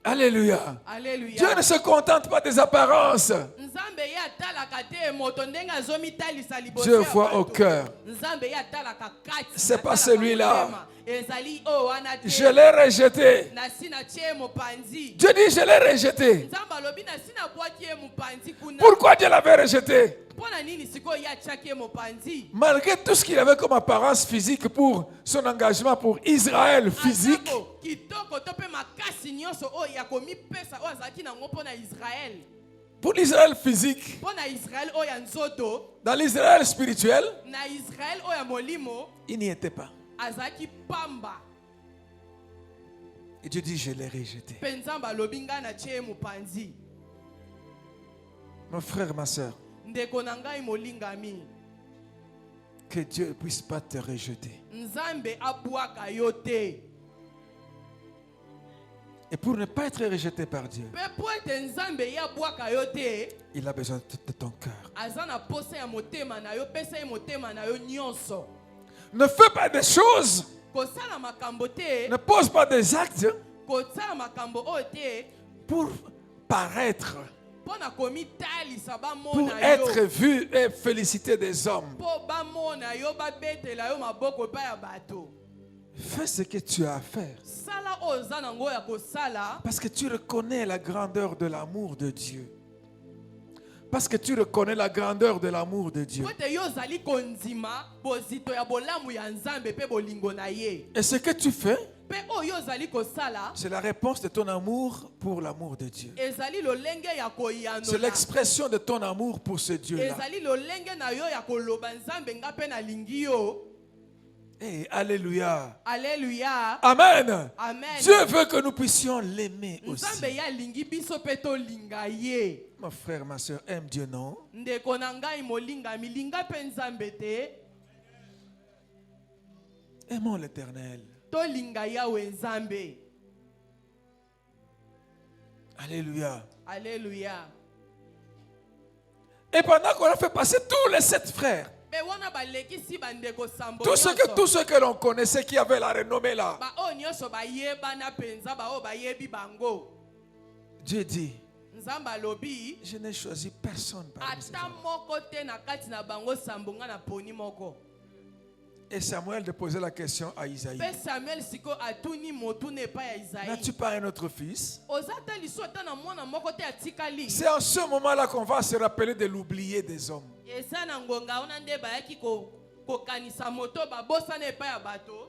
Alléluia. Alléluia. Dieu ne se contente pas des apparences. Nzambe ye atalaka te moto ndenge azomitalisa liboso Dieu ya voit bato. au cœur. Nzambe ye atalaka kati. C'est pas atalaka celui-là. motema. Ezali o wana te. Je l'ai rejeté. Nasi na tie mopanzi. Dieu dit je l'ai rejeté. Nzambe alobi nasi na bwaki ye mopanzi kuna. Pourquoi Dieu l'avait rejeté? Mpona nini sikoyo ye atiaki ye mopanzi? Malgré tout ce qu'il avait comme apparence physique pour son engagement pour Israël physique, Atako kitoko to pe makasi nyonso oyo ya komipesa oyo azalaki nango mpona Israël. pour l'Israël physique, Mpona Israël oyo ya nzoto, dans l'Israël spirituel, na Israël oyo ya molimo, il n'y était pas. azalaki pamba. Et Dieu dit je l'ai rejeté. Mpe Nzambe alobi ngai natie ye mopanzi. Mon frère, ma soeur, Ndeko na ngai molingami, que Dieu ne puisse pas te rejeter. Nzambe abwaka yo te. Et pour ne pas être rejeté par Dieu, Mpe po ete Nzambe ye abwaka yo te, il a besoin de ton cœur. aza na posa ya motema na yo, pesa ye motema na yo nyonso. Ne fais pas des choses, Kosala makambo te, ne pose pas des actes kosala makambo oyo te, pour paraître, mpona komitalisa pour bamona être yo, vu et félicité des hommes. mpo bamona yo babetela yo maboko epai ya bato. Fais ce que tu as à faire. Sala oyo oza nango ya kosala, Parce que tu reconnais la grandeur de l'amour de Dieu. Parce que tu reconnais la grandeur de l'amour de Dieu. po ete yo ozali kondima bozito ya bolamu ya Nzambe mpe bolingo na ye. Et ce que tu fais, Mpe oyo yo ozali kosala, c'est la réponse de ton amour pour l'amour de Dieu. ezali lolenge ya C'est koyanola. l'expression de ton amour pour ce Dieu-là. Ezali lolenge na yo ya koloba Nzambe nga mpe nalingi yo. Hey, alléluia. Alléluia. Amen. Amen. Dieu veut que nous puissions l'aimer aussi. Nzambe ya lingi biso mpe tolinga ye. Mon frère, ma soeur, aime Dieu, non? Ndeko na ngai molingami, linga pe Nzambe te. Aimons l'Éternel. To linga Yawe Nzambe. Alléluia. Alléluia. Et pendant qu'on a fait passer tous les 7 frères, Be wana balekisi bandeko sambo. tous ceux que l'on connaissait qui avaient la renommée là, Ba o nyonso ba yeba na penza ba o ba yebi bango. Dieu dit, Nzambe alobi je n'ai choisi personne parmi ces ata hommes. moko te na kati na bango sambonga na poni moko. Et Samuel de poser la question à Isaïe. Pe Samuel siko atuni motune pa ya Isaïe. N'as-tu pas un autre fils? Ozata liso ata na mwana moko te atikali. C'est en ce moment-là qu'on va se rappeler de l'oublié des hommes. Eza na ngonga ona nde bayaki kokanisa moto babosana epai ya bato.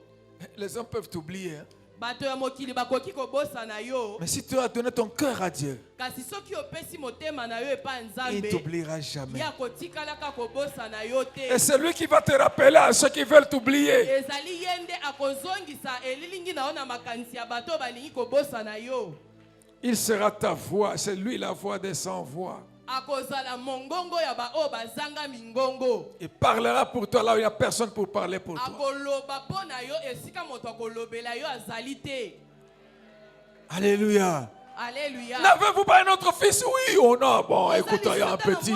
Les hommes peuvent t'oublier. Hein? Bato ya mokili bakoki kobosana yo. Mais si tu as donné ton cœur à Dieu, Kasi soki opesi motema na yo epai il ne Nzambe. t'oubliera jamais. Ya kotikalaka kobosana yo te. Et c'est lui qui va te rappeler à ceux qui veulent t'oublier. Ezali yende akozongisa elilingi na ona makanisi ya bato balingi kobosana yo. Il sera ta voix. C'est lui la voix des sans-voix. Akozala mongongo ya ba o bazanga mingongo. Il parlera pour toi là où il n'y a personne pour parler pour toi. Akoloba pona yo esika moto akolobela yo azali te. Alléluia. Alléluia. N'avez-vous pas un autre fils? Oui ou non? Bon, écoute, il y a un petit,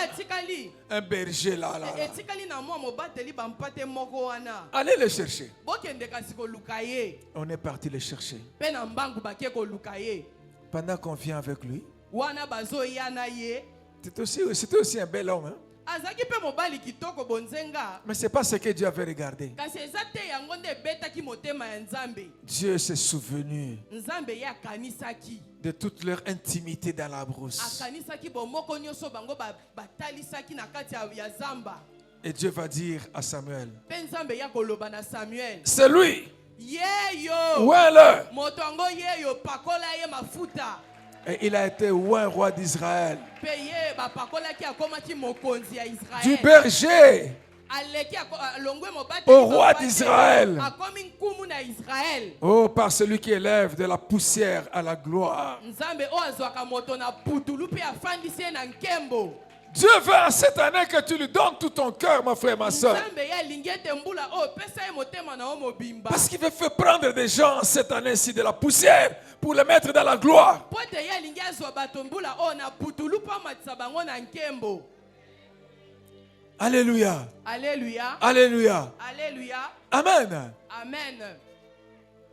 etikali. un berger là. Etikali na mwa mobateli bampate moko wana. Allez le chercher. Bokende kasi koluka ye. On est parti le chercher. Pe na mbangu bake koluka ye. Pendant qu'on vient avec lui, Wana bazo yana ye. c'était aussi un bel homme. Hein? Azaki pe mobali kitoko bonzenga. Mais ce n'est pas ce que Dieu avait regardé. Kasi ezate yango nde betaki motema ya Nzambe. Dieu s'est souvenu Nzambe ya kanisaki. de toute leur intimité dans la brousse. Akanisaki bomoko nyonso bango batalisaki na kati ya zamba. Et Dieu va dire à Samuel, Pe Nzambe ya koloba na Samuel. c'est lui. Yeyo. Ouais, Moto yango yeyo pakola ye mafuta. et il a été un roi d'Israël. Pe ye bapakolaki akomaki mokonzi ya Du Israël. berger Aleki alongwe mobate au roi d'Israël. akomi nkumu na Israël. Oh, par celui qui élève de la poussière à la gloire. Nzambe o azwaka moto na putulu pe afandisi ye na nkembo. Dieu veut en cette année que tu lui donnes tout ton cœur, ma frère, ma soeur. Nzambe ya lingi ete mbula o pesa ye motema na o mobimba. Parce qu'il veut faire prendre des gens cette année-ci de la poussière pour les mettre dans la gloire. Po ete ya lingi azwa bato mbula o na putulu po amatisa bango na nkembo. Alléluia. Alléluia. Alléluia. Alléluia. Amen. Amen.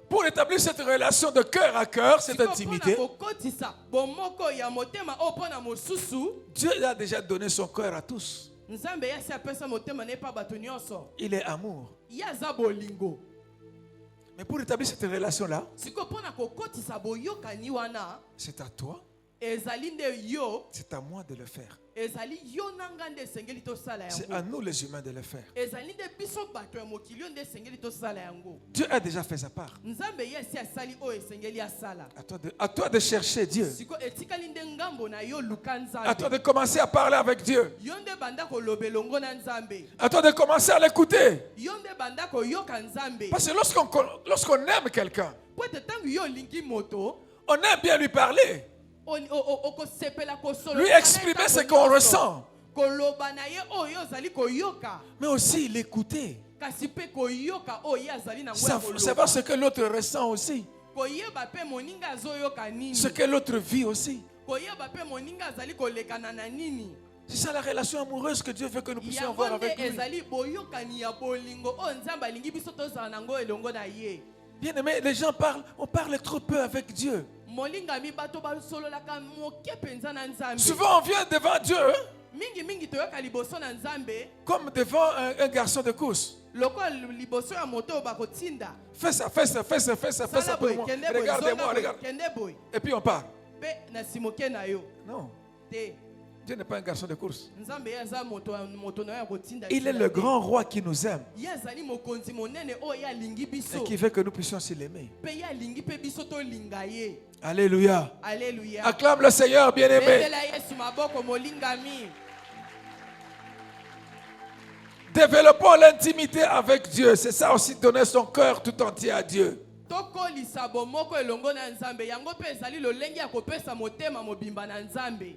Pour établir cette relation de cœur à cœur, cette intimité, Kokotisa bomoko ya motema o pona mosusu. Dieu a déjà donné son cœur à tous. Nzambe ya si apesa motema ne pa bato nyonso. Il est amour. Ya za bolingo. Mais pour établir cette relation-là, Siko pona kokotisa boyokani wana. c'est à toi, Ezali nde yo. c'est à moi de le faire. Ezali yo nanga nde sengeli to sala C'est yango. à nous les humains de le faire. Ezali nde biso bato ya mokili nde sengeli to sala yango. Dieu a déjà fait sa part. Nzambe ye si asali o esengeli asala. À toi de chercher Dieu. Siko etikali nde ngambo na yo luka À toi Nzambe. de commencer à parler avec Dieu. Yo nde banda kolobelongo na Nzambe. À toi de commencer à l'écouter. Yo nde banda koyoka Nzambe. Parce que lorsqu'on aime quelqu'un, Po ete tangu yo lingi moto. on aime bien lui parler, Okosepela kosolo. lui exprimer ce qu'on ressent, Koloba na ye oyo ozali koyoka. mais aussi l'écouter. Kasi pe koyoka oyo azali na ngwa Savoir ce que l'autre ressent aussi, koyeba pe moninga azoyoka nini. ce que l'autre vit aussi. Koyeba pe moninga azali kolekana na nini. C'est ça la relation amoureuse que Dieu veut que nous puissions Yango avoir avec nde lui. ezali boyokani ya bolingo o Nzambe alingi biso tozala nango elongo na ye. Bien aimé, les gens parlent, on parle trop peu avec Dieu. Molingami bato basololaka moke penza na Nzambe. Souvent on vient devant Dieu hein, Mingi toyoka liboso na Nzambe. comme devant un garçon de course. Loko liboso ya moto bakotinda. Fais ça, fais ça, fais ça, fais ça, fais ça Sala pour boy, moi. kende boy, Regardez-moi, zonga boy, regarde. kende boy. Et puis on part. Pe na simoke na yo. Non, Te. Dieu n'est pas un garçon de course. Nzambe yaza moto na ya kotinda. Il est le grand roi qui nous aime Yazali mokonzi monene o ya lingi et biso. qui veut que nous puissions s'y l'aimer. Pe ya lingi pe biso to linga ye. Alléluia. Alléluia. Acclame le Seigneur, bien-aimé. Betela Yesu maboko molingami. Développons l'intimité avec Dieu. C'est ça aussi, donner son cœur tout entier à Dieu. Tokolisa bomoko elongo na Nzambe. Yango pe ezali lolenge ya kopesa motema mobimba na Nzambe.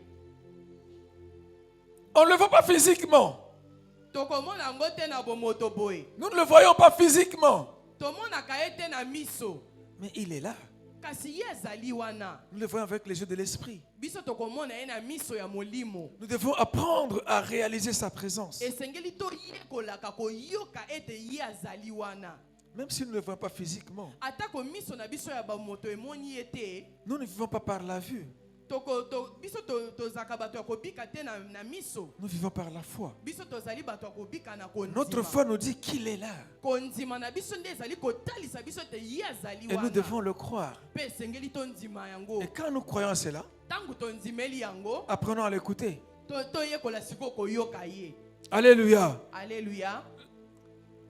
On ne le voit pas physiquement. tokomona yango te na bomoto boye. Nous ne le voyons pas physiquement. Tomonaka ye te na miso. Mais il est là. Kasi ye azali wana. Nous le voyons avec les yeux de l'esprit. Biso tokomona ye na miso ya molimo. Nous devons apprendre à réaliser sa présence. Esengeli toyekolaka koyoka ete ye azali wana. Même si nous ne le voyons pas physiquement. Atako miso na biso ya bamoto emoni ye te. Nous ne vivons pas par la vue. Biso tozaka bato ya kobika te na miso. Nous vivons par la foi. Biso tozali bato ya kobika na kondima. Notre foi nous dit qu'il est là. Kondima na biso nde ezali kotalisa biso te ye azali Et wana. nous devons le croire. Pe esengeli tondima yango. Et quand nous croyons cela, Tangu tondimeli yango, apprenons à l'écouter. toyekola siko koyoka ye. Alléluia. Alléluia.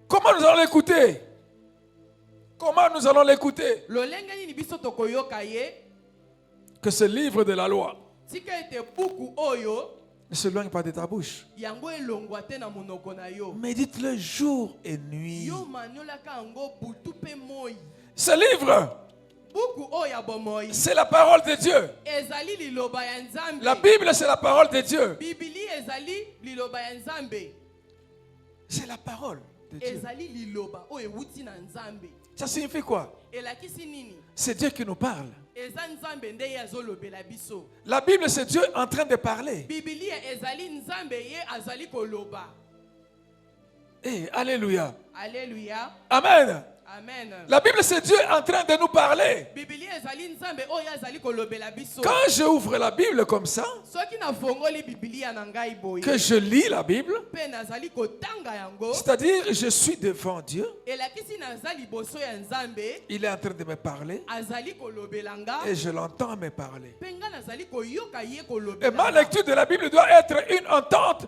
Comment nous allons l'écouter? Comment nous allons l'écouter? Lolenge nini biso tokoyoka ye. Que ce livre de la loi Tika ete buku oyo ne s'éloigne pas de ta bouche. yango elongwa te na monoko na yo. Médite-le jour et nuit. Yo maniolaka yango butu pe moi. Ce livre, Buku oyo ya bomoi. c'est la parole de Dieu. Ezali liloba ya Nzambe. La Bible, c'est la parole de Dieu. Bibili ezali liloba ya Nzambe. C'est la parole de Dieu. Ezali liloba oyo ewuti na Nzambe. Ça signifie quoi? Elakisi nini? C'est Dieu qui nous parle. Eza Nzambe nde ye azolobela biso. La Bible, c'est Dieu en train de parler. Bibili ezali Nzambe ye azali koloba. Eh, alléluia. Alléluia. Amen. Amen. La Bible, c'est Dieu en train de nous parler. Bibili ezali Nzambe oyo azali kolobela biso. Quand j'ouvre la Bible comme ça, Soki na fongoli Biblia na ngai boye. que je lis la Bible, Pe nazali kotanga yango. c'est-à-dire je suis devant Dieu, Elakisi nazali boso ya Nzambe. il est en train de me parler Azali kolobela nga. et je l'entends me parler. Pe nga nazali koyoka ye Et kolobela. ma lecture de la Bible doit être une entente,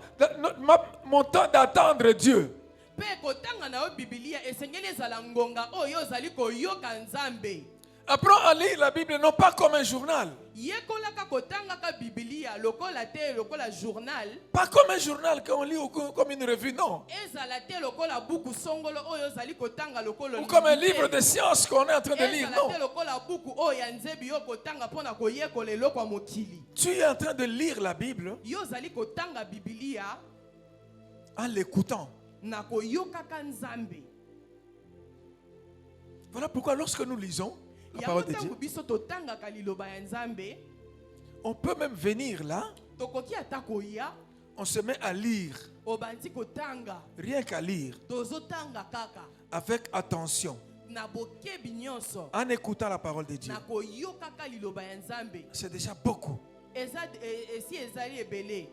mon temps d'attendre Dieu. Pe kotanga na yo Biblia esengeli ezala ngonga oyo ozali koyoka Nzambe. Apprends à lire la Bible non pas comme un journal, Yekolaka kotanga ka Biblia lokola te lokola journal. pas comme un journal qu'on lit ou comme une revue, non. Ezala te lokola buku songolo oyo ozali kotanga lokolo. Ou comme un livre de science qu'on est en train de lire, Ezala non. te lokola buku oyo ya nzebi yo kotanga pona koyekola eloko ya mokili. Tu es en train de lire la Bible Yo ozali kotanga Biblia en l'écoutant. na koyokaka Nzambe. Voilà pourquoi lorsque nous lisons la Yango parole de tangu Dieu, biso totangaka liloba ya Nzambe, on peut même venir là, tokoki ata koya on se met à lire, obandi kotanga rien qu'à lire, tozotanga kaka avec attention, na bokebi nyonso en écoutant la parole de Dieu. na koyokaka liloba ya Nzambe. C'est déjà beaucoup. Esi ezali ebele.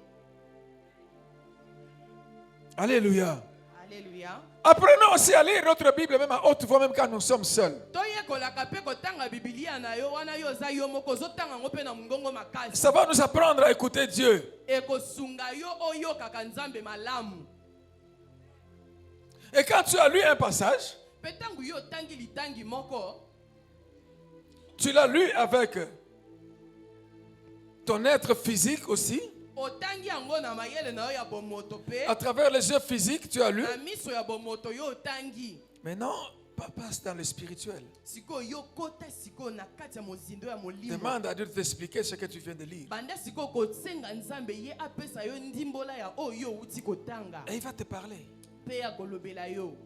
Alléluia. Alléluia. Apprenons aussi à lire notre Bible même à haute voix, même quand nous sommes seuls. Toyekolaka pe kotanga Biblia na yo wana yo za yo moko zotanga ngo pe na mungongo makasi. Ça va nous apprendre à écouter Dieu. Ekosunga yo oyokaka Nzambe malamu. Et quand tu as lu un passage, Pe tangu yo tangi litangi moko, tu l'as lu avec ton être physique aussi. otangi yango na mayele na yo ya bomoto pe. À travers les yeux physiques, tu as lu. Na miso ya bomoto yo otangi. Maintenant, passe dans le spirituel. Siko yo kota siko na kati ya mozindo ya molimo. Demande à Dieu de t'expliquer ce que tu viens de lire. Banda siko kosenga Nzambe ye apesa yo ndimbola ya oyo uti kotanga. Et il va te parler. Pe ya kolobela yo.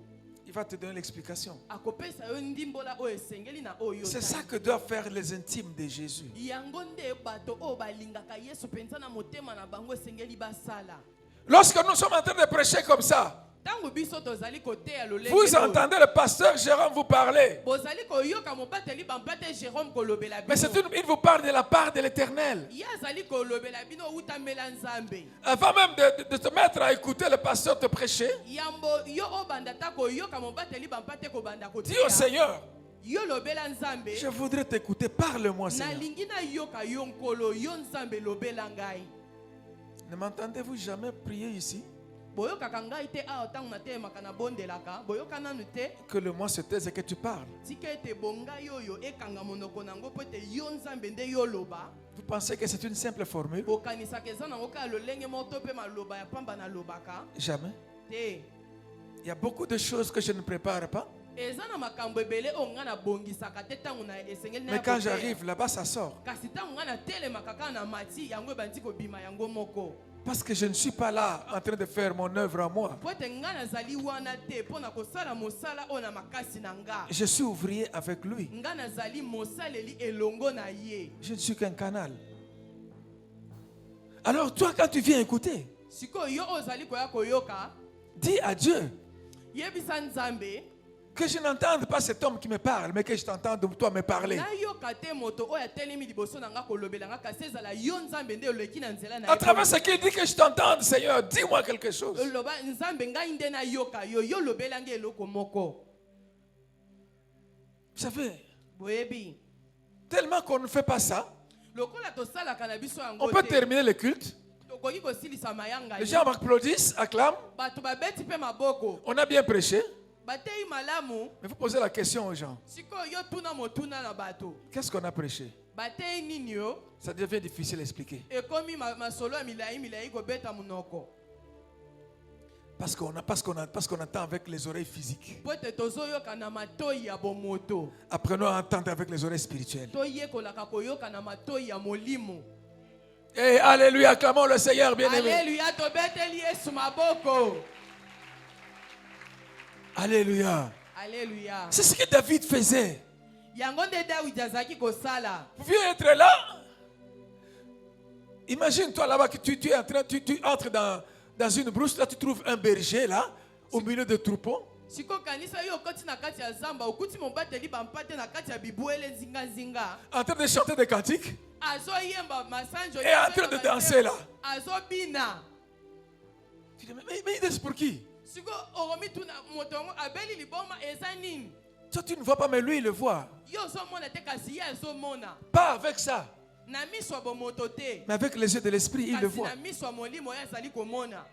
Il va te donner l'explication. Akopesa yo ndimbola oyo esengeli na oyo. C'est ça que doivent faire les intimes de Jésus. Yango nde bato oyo balingaka Yesu penza na motema na bango esengeli basala. Lorsque nous sommes en train de prêcher comme ça, Tango biso tozali koteya lolenge. vous entendez le pasteur Jérôme vous parler. Bozali koyoka mobateli bampate Jérôme kolobela bino. Mais il vous parle de la part de l'Éternel. Ye azali kolobela bino utamela Nzambe. Avant même de te mettre à écouter le pasteur te prêcher, Yambo yo obanda ta koyoka mobateli bampate kobanda dis koteya. au Seigneur, Yo lobela Nzambe. je voudrais t'écouter, parle-moi Na Seigneur. lingi na yoka yo nkolo yo Nzambe lobela ngai. Ne m'entendez-vous jamais prier ici? Boyokaka ngai te awa tango na telemaka na bondelaka. Boyoka nanu te. Que le moi se taise et que tu parles. Tika ete bongai oyo ekanga monoko nango po ete yo Nzambe nde yo loba. Vous pensez que c'est une simple formule? Bokanisaka eza nango kaka lolenge moko to pe maloba ya pamba na lobaka. Jamais. Te. Il y a beaucoup de choses que je ne prépare pas. Eza na makambo ebele oyo nga na bongisaka te tango na esengeli na Mais ya quand koteya. j'arrive là-bas, ça sort. Kasi tango nga na telemaka kaka na mati yango ebandi kobima yango moko. Parce que je ne suis pas là en train de faire mon œuvre à moi. Po ete nga nazali wana te mpo na kosala mosala oyo na makasi na nga. Je suis ouvrier avec lui. Nga nazali mosaleli elongo na ye. Je ne suis qu'un canal. Alors toi, quand tu viens écouter, Sikoyo yo ozali koya koyoka, dis à Dieu yebisa Nzambe, que je n'entende pas cet homme qui me parle, mais que je t'entende toi me parler. na yoka te moto oyo atelemi liboso na nga kolobela nga kasi ezala yo Nzambe nde oleki na nzela na À travers ce qu'il dit que je t'entende, Seigneur, dis-moi quelque chose. loba Nzambe ngai nde na yoka yo yo lobelangi eloko moko. Vous savez, Boyebi, tellement qu'on ne fait pas ça, lokola tosalaka na biso on yango peut te, terminer le culte. tokoki kosilisa mayanga Les ye. gens m'applaudissent, acclament. Bato babeti pe maboko, On a bien prêché. batei malamu, Mais vous posez la question aux gens. sikoyo yo tuna motuna na bato. Qu'est-ce qu'on a prêché? Batei nini yo? Ça devient difficile à expliquer. Ekomi masolo ya milai kobeta munoko. Parce qu'on entend avec les oreilles physiques. Po ete tozoyoka na matoi ya bomoto. Apprenons à entendre avec les oreilles spirituelles. Toyekolaka koyoka na matoi ya molimo. Et alléluia, acclamons le Seigneur bien-aimé. Alléluia, tobeteli Yesu maboko. Alléluia. Alléluia. C'est ce que David faisait. Yango nde David azaki kosala. Vous pouvez être là. Imagine-toi là-bas que tu es en train, tu entres dans une brousse, là tu trouves un berger là, au milieu de troupeaux. Siko kanisa yo koti na kati ya zamba, okuti mobateli bampate na kati ya bibuele zinga. En train de chanter des cantiques. Azo yemba masanjo. Et en train de danser là. Azo bina. Tu dis, mais il danse pour qui? Siko oromi tuna motongo abeli liboma eza nini? Toi tu ne vois pas, mais lui il le voit. Yo zo mona te kasi ye azo mona. Pas avec ça, Na miso bomoto te. mais avec les yeux de l'esprit, il le Kasi voit. na miso molimo ya zali komona.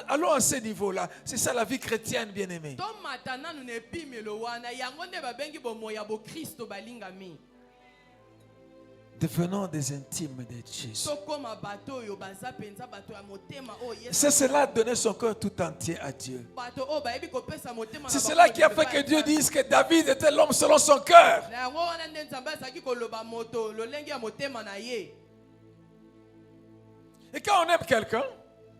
Allons à ce niveau-là. C'est ça la vie chrétienne, bien-aimée. To matana nu ne pimelo wana yango nde babengi bomoya bo Kristo balingami. Devenons des intimes de Jésus. Tokoma bato oyo baza penza bato ya motema o Yesu. C'est cela, donner son cœur tout entier à Dieu. Bato o bayebi kopesa motema na C'est bango cela qui a libeba fait que ya Dieu Nzambe. dise que David était l'homme selon son cœur. Na yango wana nde Nzambe azaki koloba moto lolenge ya motema na ye. Et quand on aime quelqu'un,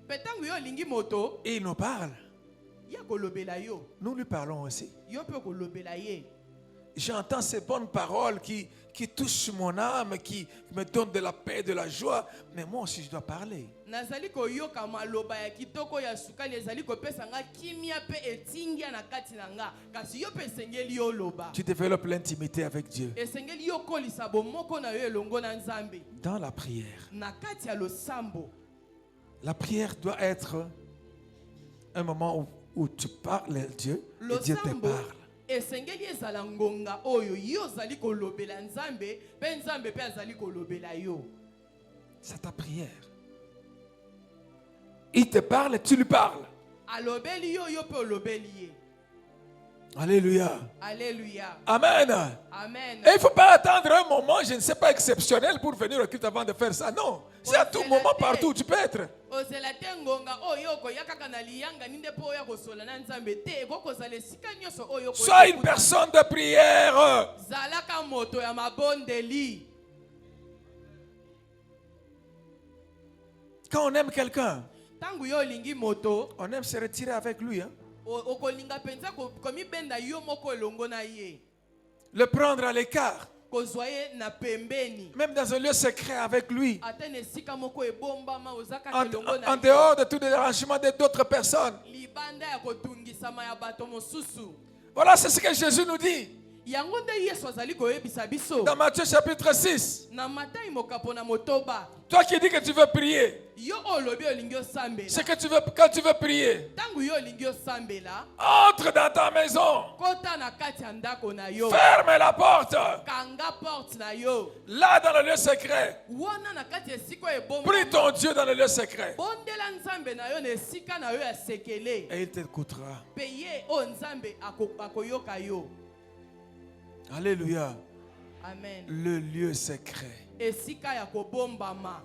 Petangu yo lingi moto et il nous parle, ya kolobela yo. nous lui parlons aussi. Yo pe kolobela ye. J'entends ces bonnes paroles qui touchent mon âme, qui me donnent de la paix, de la joie. Mais moi aussi, je dois parler. Nazali koyoka maloba ya kitoko ya sukali ezali kopesa nga kimia pe etingia na kati na nga. Kasi yo pe esengeli yo loba. Tu développes l'intimité avec Dieu. Esengeli yo kolisa bomoko na yo elongo na Nzambe. Dans la prière. Na kati ya losambo. La prière doit être un moment où tu parles à Dieu et Dieu te Losambo parle. esengeli ezala ngonga oyo yo zali kolobela Nzambe pe Nzambe pe azali kolobela yo. C'est ta prière. Il te parle et tu lui parles. Alobeli yo yo pe olobeli ye. Alléluia. Alléluia. Amen. Amen. Et il ne faut pas attendre un moment, je ne sais pas, exceptionnel pour venir au culte avant de faire ça. Non. C'est à tout moment, partout où tu peux être. Ozela te ngonga oyo koya kaka na liyanga ninde po oya kosola na Nzambe te kokozala esika nyonso oyo koya. Sois une personne de prière. Zalaka moto ya mabondeli. Quand on aime quelqu'un, Tangu yo lingi moto on aime se retirer avec lui. Hein. okolinga penza komibenda yo moko elongo na ye. Le prendre à l'écart. Kozwa ye na pembeni. Même dans un lieu secret avec lui. Ata na esika moko ebombama ozaka En, elongo na en ye. dehors de tout dérangement d'autres personnes. Libanda ya kotungisama ya bato mosusu. Voilà, c'est ce que Jésus nous dit. Yango nde Yesu azali koyebisa biso. Dans Matthieu chapitre 6. Na Matai mokapo na motoba. Toi qui dis que tu veux prier. Yo olobi olingi osambela. C'est que tu veux, quand tu veux prier. Tangu yo olingi osambela. Entre dans ta maison. Kota na kati ya ndako na yo. Ferme la porte. Kanga porte na yo. Là dans le lieu secret. Wana na kati ya esika ebomba. Prie ton Dieu dans le lieu secret. Bondela Nzambe na yo na esika na yo ya sekele. Et il t'écoutera. Peye o Nzambe akoyoka yo. Alléluia. Amen. Le lieu secret. Esika ya kobombama.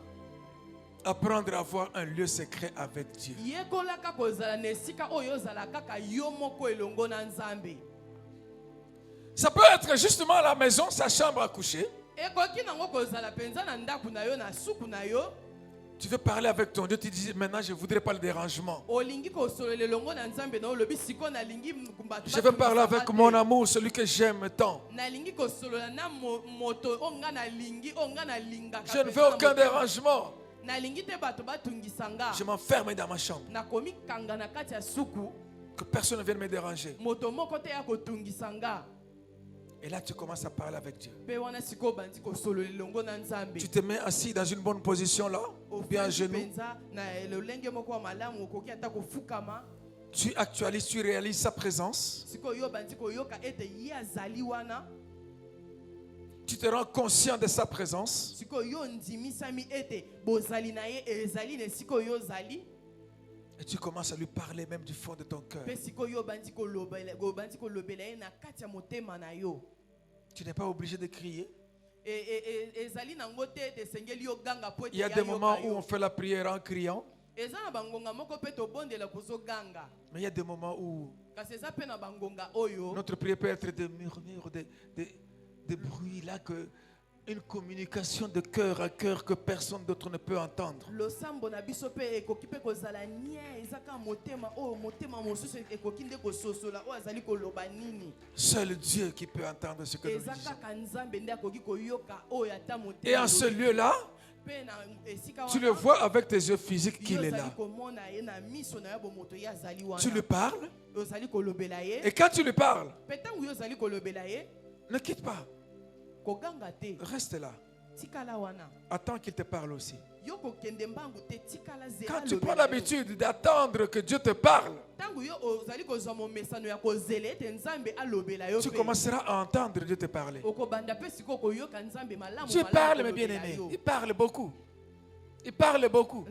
Apprendre à avoir un lieu secret avec Dieu. Yekolaka kozala na esika oyo ozala kaka yo moko elongo na Nzambe. Ça peut être justement à la maison, sa chambre à coucher. Ekoki nango kozala penza na ndaku na yo na suku na yo. Tu veux parler avec ton Dieu, tu dis maintenant je ne voudrais pas le dérangement. Je veux parler avec mon amour, celui que j'aime tant. Je ne veux aucun dérangement. Je m'enferme dans ma chambre. Que personne ne vienne me déranger. Et là, tu commences à parler avec Dieu. Tu te mets assis dans une bonne position là, ou bien à genoux. Tu actualises, tu réalises sa présence. Tu te rends conscient de sa présence. Et tu commences à lui parler même du fond de ton cœur. Tu n'es pas obligé de crier. Il y a des moments où on fait la prière en criant. Mais il y a des moments où notre prière peut être des murmures, des bruits là que une communication de cœur à cœur que personne d'autre ne peut entendre. Seul Dieu qui peut entendre ce que nous disons. Et en ce lieu-là, tu le vois avec tes yeux physiques qu'il est là. Tu lui parles. Et quand tu lui parles, ne quitte pas. Reste là. Attends qu'il te parle aussi. Quand tu prends l'habitude d'attendre que Dieu te parle, tu commenceras à entendre Dieu te parler. Dieu parle, mes bien-aimés. Il parle beaucoup. Il parle beaucoup.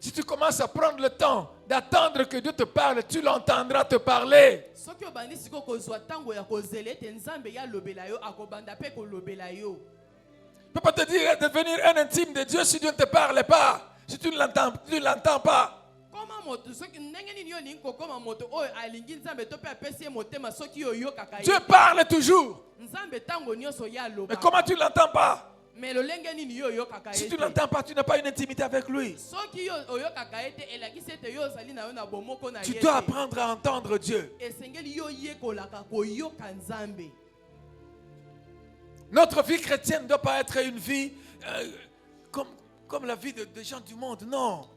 Si tu commences à prendre le temps d'attendre que Dieu te parle, tu l'entendras te parler. Je ne peux pas te dire de devenir un intime de Dieu si Dieu ne te parle pas. Si tu ne l'entends pas. Dieu parle toujours. Mais comment tu ne l'entends pas? Si tu ne l'entends pas, tu n'as pas une intimité avec lui. Tu dois apprendre à entendre Dieu. Notre vie chrétienne ne doit pas être une vie comme la vie des gens du monde. Non.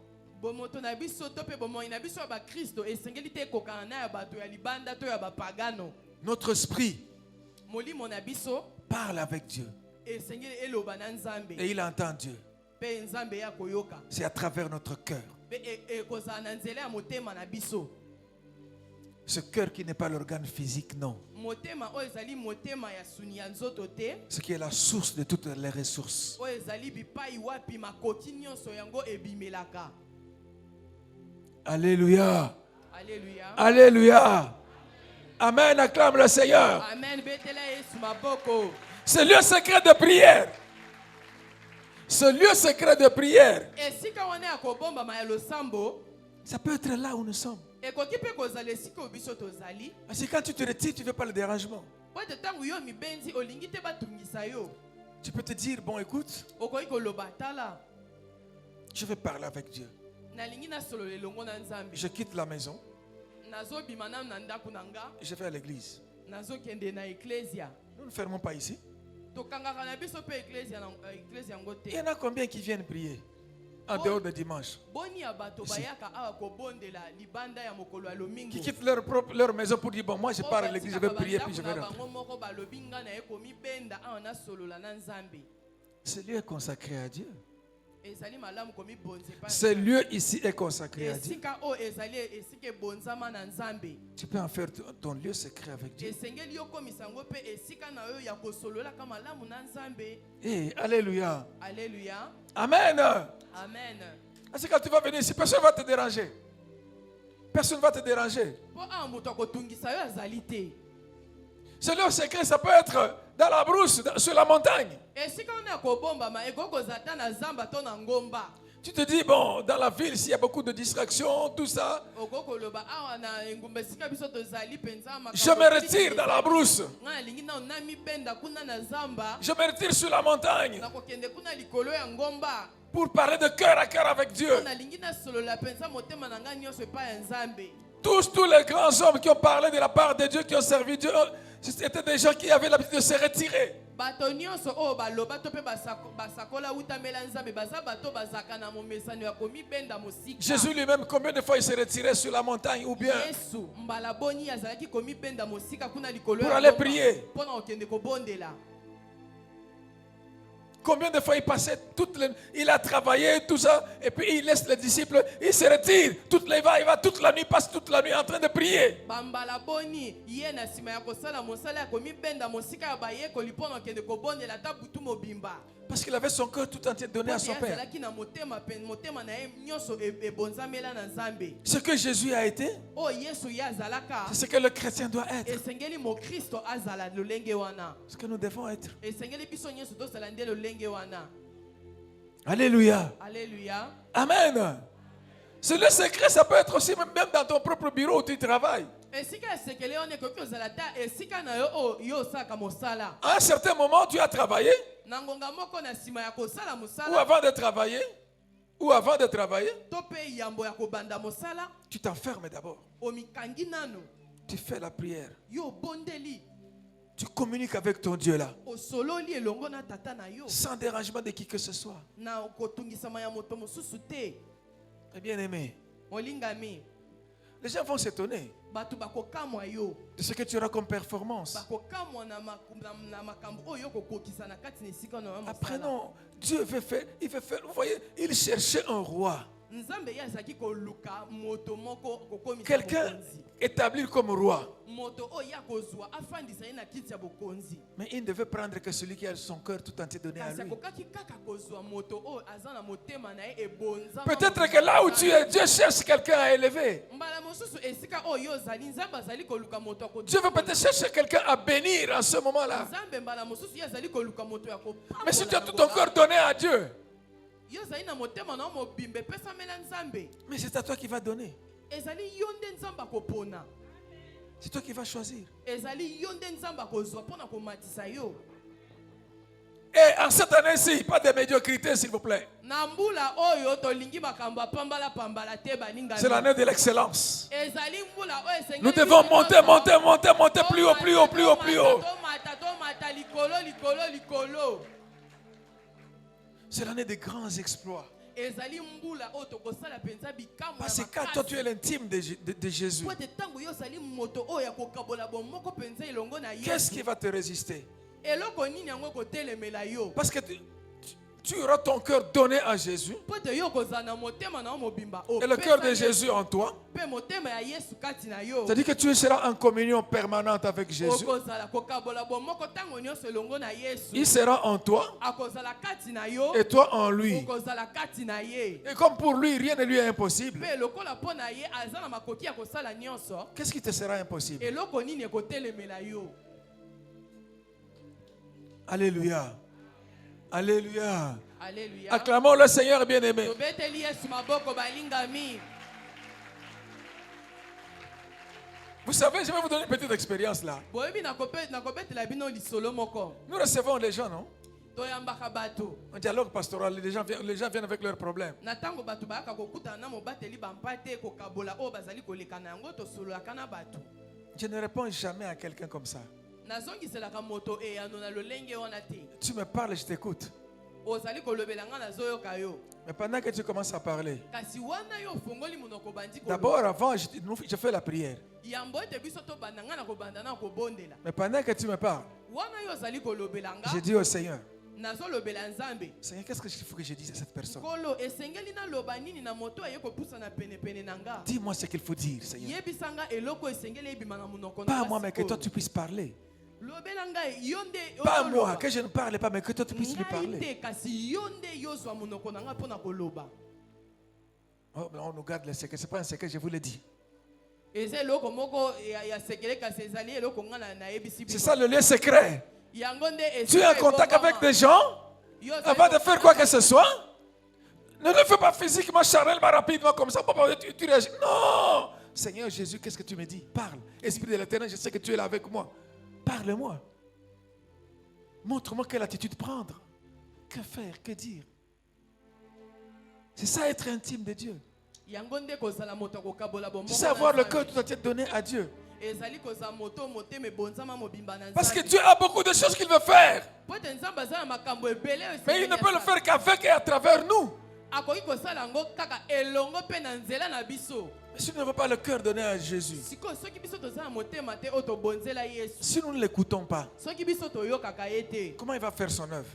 Notre esprit parle avec Dieu. Et il entend Dieu. C'est à travers notre cœur. Ce cœur qui n'est pas l'organe physique, non. Ce qui est la source de toutes les ressources. Alléluia. Alléluia. Alléluia. Amen. Acclame le Seigneur. Amen. Ce lieu secret de prière. Ce lieu secret de prière. Ça peut être là où nous sommes. Parce que quand tu te retires, tu ne veux pas le dérangement. Tu peux te dire, bon écoute, je vais parler avec Dieu. Je quitte la maison. Je vais à l'église. Nous ne fermons pas ici. Il y en a combien qui viennent prier en dehors de dimanche? Ici. Qui quittent leur maison pour dire, bon, moi je pars à l'église, je vais prier, puis je vais rentrer. Ce lieu est consacré à Dieu. Ce lieu ici est consacré à Dieu. Tu peux en faire ton lieu secret avec Dieu. Hey, alléluia. Alléluia. Amen. Amen. Parce que quand tu vas venir ici, personne ne va te déranger. Personne ne va te déranger. Ce lieu secret, ça peut être dans la brousse, sur la montagne. Tu te dis, bon, dans la ville, s'il y a beaucoup de distractions, tout ça, je me retire dans la brousse. Je me retire sur la montagne pour parler de cœur à cœur avec Dieu. Tous les grands hommes qui ont parlé de la part de Dieu, qui ont servi Dieu, c'était des gens qui avaient l'habitude de se retirer. Jésus lui-même, combien de fois il s'est retiré sur la montagne ou bien pour aller prier? Combien de fois il passait il a travaillé, tout ça, et puis il laisse les disciples, il se retire, il va toute la nuit, passe toute la nuit en train de prier. Parce qu'il avait son cœur tout entier donné à son Père. Ce que Jésus a été, c'est ce que le chrétien doit être. Ce que nous devons être. Alléluia. Alléluia. Amen. C'est le secret, ça peut être aussi même dans ton propre bureau où tu travailles. À un certain moment, tu as travaillé. Ou avant de travailler, tu t'enfermes d'abord. Tu fais la prière. Tu communiques avec ton Dieu là. Sans dérangement de qui que ce soit. Et bien aimé, les gens vont s'étonner de ce que tu auras comme performance. Après non, Dieu veut faire, vous voyez, il cherchait un roi. Quelqu'un établi comme roi. Mais il ne devait prendre que celui qui a son cœur tout entier donné à lui. Peut-être que là où tu es, Dieu cherche quelqu'un à élever. Dieu veut peut-être chercher quelqu'un à bénir en ce moment-là. Mais si tu as tout ton cœur donné à Dieu, mais c'est à toi qui va donner. C'est toi qui vas choisir. Et en cette année-ci, pas de médiocrité, s'il vous plaît. C'est l'année de l'excellence. Nous devons monter plus haut, plus haut, plus haut, plus haut. C'est l'année des grands exploits. Parce que quand toi tu es l'intime de Jésus, qu'est-ce qui va te résister? Parce que tu auras ton cœur donné à Jésus et le cœur de Jésus en toi. C'est-à-dire que tu seras en communion permanente avec Jésus. Il sera en toi et toi en lui. Et comme pour lui, rien ne lui est impossible. Qu'est-ce qui te sera impossible? Alléluia. Alléluia. Alléluia. Acclamons le Seigneur bien-aimé. Vous savez, je vais vous donner une petite expérience là. Nous recevons les gens, non? Un dialogue pastoral, les gens viennent avec leurs problèmes. Je ne réponds jamais à quelqu'un comme ça. Tu me parles, je t'écoute. Mais pendant que tu commences à parler, d'abord avant, je fais la prière. Mais pendant que tu me parles, je dis au Seigneur, Seigneur, qu'est-ce qu'il faut que je dise à cette personne? Dis-moi ce qu'il faut dire, Seigneur. Pas moi, mais que toi tu puisses parler. Pas moi, que je ne parle pas, mais que toi tu puisses lui parler. Oh, on nous garde le secret, c'est pas un secret, je vous l'ai dit. C'est ça le lieu secret. Tu es en contact avec des gens avant de faire quoi que ce soit. Ne le fais pas physiquement, charnellement, rapidement, comme ça. Papa, tu réagis. Non! Seigneur Jésus, qu'est-ce que tu me dis? Parle. Esprit de l'Éternel, je sais que tu es là avec moi. Parle-moi. Montre-moi quelle attitude prendre. Que faire? Que dire? C'est ça être intime de Dieu. Tu sais avoir le cœur tout entier donné à Dieu. Parce que Dieu a beaucoup de choses qu'il veut faire. Mais il ne peut le faire qu'avec et à travers nous. Mais si nous n'avons pas le cœur donné à Jésus, si nous ne l'écoutons pas, comment il va faire son œuvre?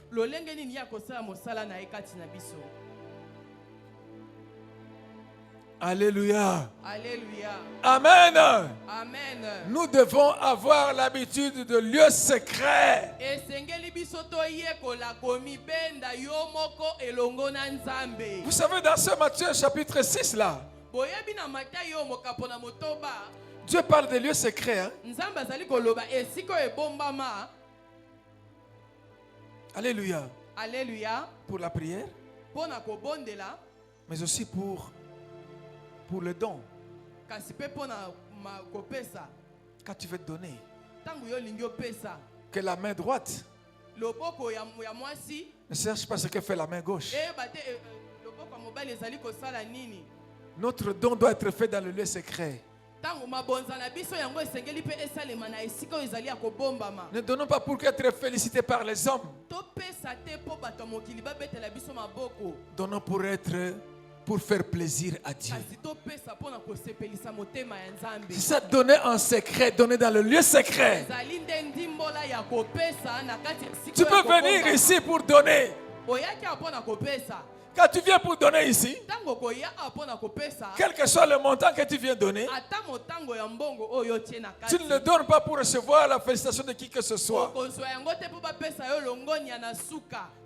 Alléluia. Alléluia. Amen. Amen. Nous devons avoir l'habitude de lieux secrets. Vous savez, dans ce Matthieu chapitre 6 là, Dieu parle des lieux secrets. Hein? Alléluia. Alléluia. Pour la prière, mais aussi pour le don. Quand tu veux te donner, que la main droite ne cherche pas ce que fait la main gauche. Notre don doit être fait dans le lieu secret. Ne donnons pas pour être félicité par les hommes. Donnons pour faire plaisir à Dieu. C'est ça, donner en secret, donner dans le lieu secret. Tu peux venir ici pour donner. Quand tu viens pour donner ici, quel que soit le montant que tu viens donner, tu ne le donnes pas pour recevoir la félicitation de qui que ce soit.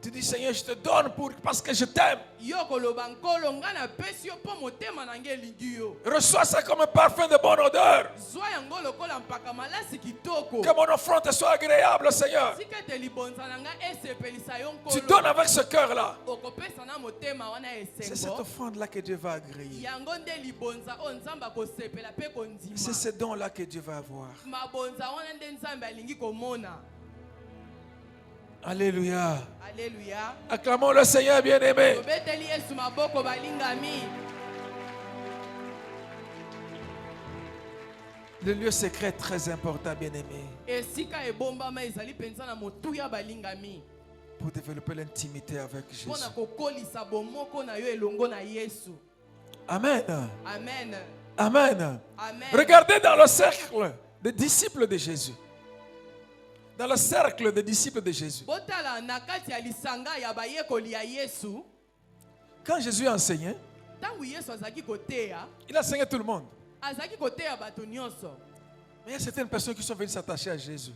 Tu dis, Seigneur, je te donne parce que je t'aime. Reçois ça comme un parfum de bonne odeur. Que mon offrande te soit agréable, Seigneur. Tu donnes avec ce cœur-là. C'est cette offrande-là que Dieu va agréer. C'est ce don-là que Dieu va avoir. Alléluia. Alléluia. Acclamons le Seigneur bien-aimé. Le lieu secret est très important, bien-aimé. Pour développer l'intimité avec Jésus. Amen. Amen. Amen. Amen. Regardez dans le cercle des disciples de Jésus. Dans le cercle des disciples de Jésus. Quand Jésus enseignait, il enseignait tout le monde. Mais il y a certaines personnes qui sont venues s'attacher à Jésus.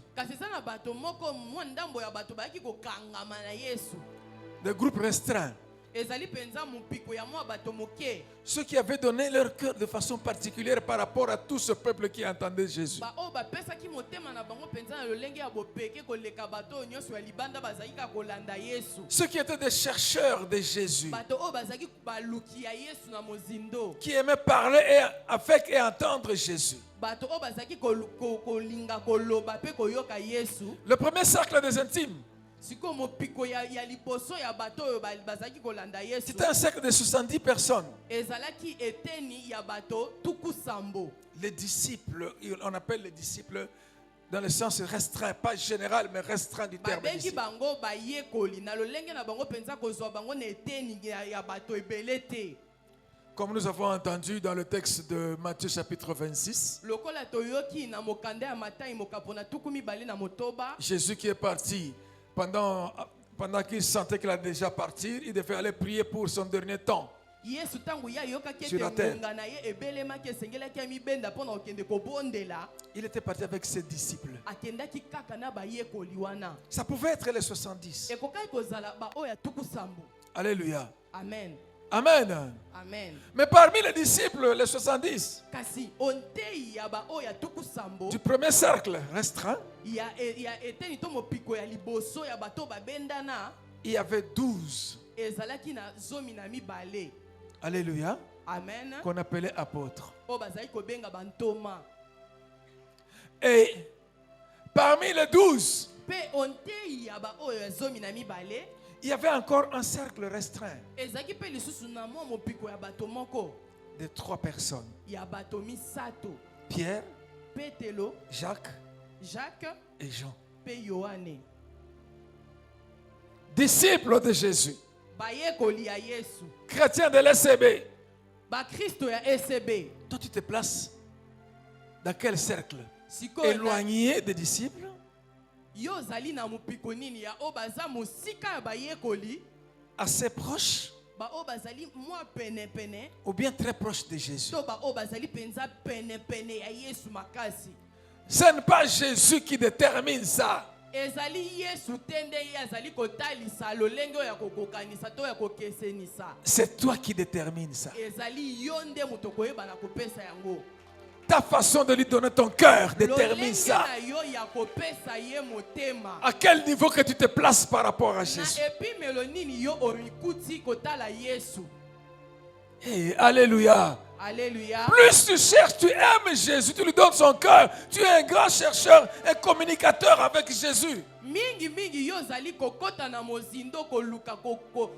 Des groupes restreints. Ceux qui avaient donné leur cœur de façon particulière par rapport à tout ce peuple qui entendait Jésus. Ceux qui étaient des chercheurs de Jésus. Qui aimaient parler avec et entendre Jésus. Le premier cercle des intimes. C'était un cercle de 70 personnes. Les disciples, on appelle les disciples dans le sens restreint, pas général, mais restreint du terme. Comme nous avons entendu dans le texte de Matthieu chapitre 26, Jésus qui est parti, pendant qu'il sentait qu'il allait déjà partir, il devait aller prier pour son dernier temps sur la terre. Il était parti avec ses disciples. Ça pouvait être les 70. Alléluia. Amen. Amen. Amen. Mais parmi les disciples, les 70, du premier cercle restreint, il y avait 12 ezalaki na zomi na mibale. Alléluia. Amen. Qu'on appelait apôtres. O bazali kobenga bantoma. Et parmi les 12, Pe onteyi ya ba oyo ya zomi na mibale, il y avait encore un cercle restreint ezalaki pe lisusu na mwa mopiko ya bato moko de 3 personnes. ya bato misato: Pierre, Petelo, Jacques Jacques et Jean. pe Yohane, Disciples de Jésus. bayekoli ya Yesu, Chrétiens de l'SCB. bakristo ya ECB. Toi, tu te places dans quel cercle? Sikoyo Éloigné des disciples yo zali na mopiko nini ya o baza mosika ya bayekoli, assez proche ba o bazali mwa pene ou bien très proche de Jésus? to ba o bazali penza pene ya Yesu makasi? Ce n'est pas Jésus qui détermine ça. Ezali Yesu tende ye azali kotalisa lolenge oyo ya kokokanisa to ya kokesenisa. C'est toi qui détermines ça. Ezali yo nde moto koyeba na kopesa yango. Ta façon de lui donner ton cœur détermine Lolenge ça. na yo ya kopesa ye motema. À quel niveau que tu te places par rapport à Na Jésus? epimelo nini yo omikuti kotala Yesu? Hey, alléluia. Alléluia. Plus tu cherches, tu aimes Jésus, tu lui donnes son cœur. Tu es un grand chercheur, un communicateur avec Jésus. Mingi yo zali kokota na mozindo koluka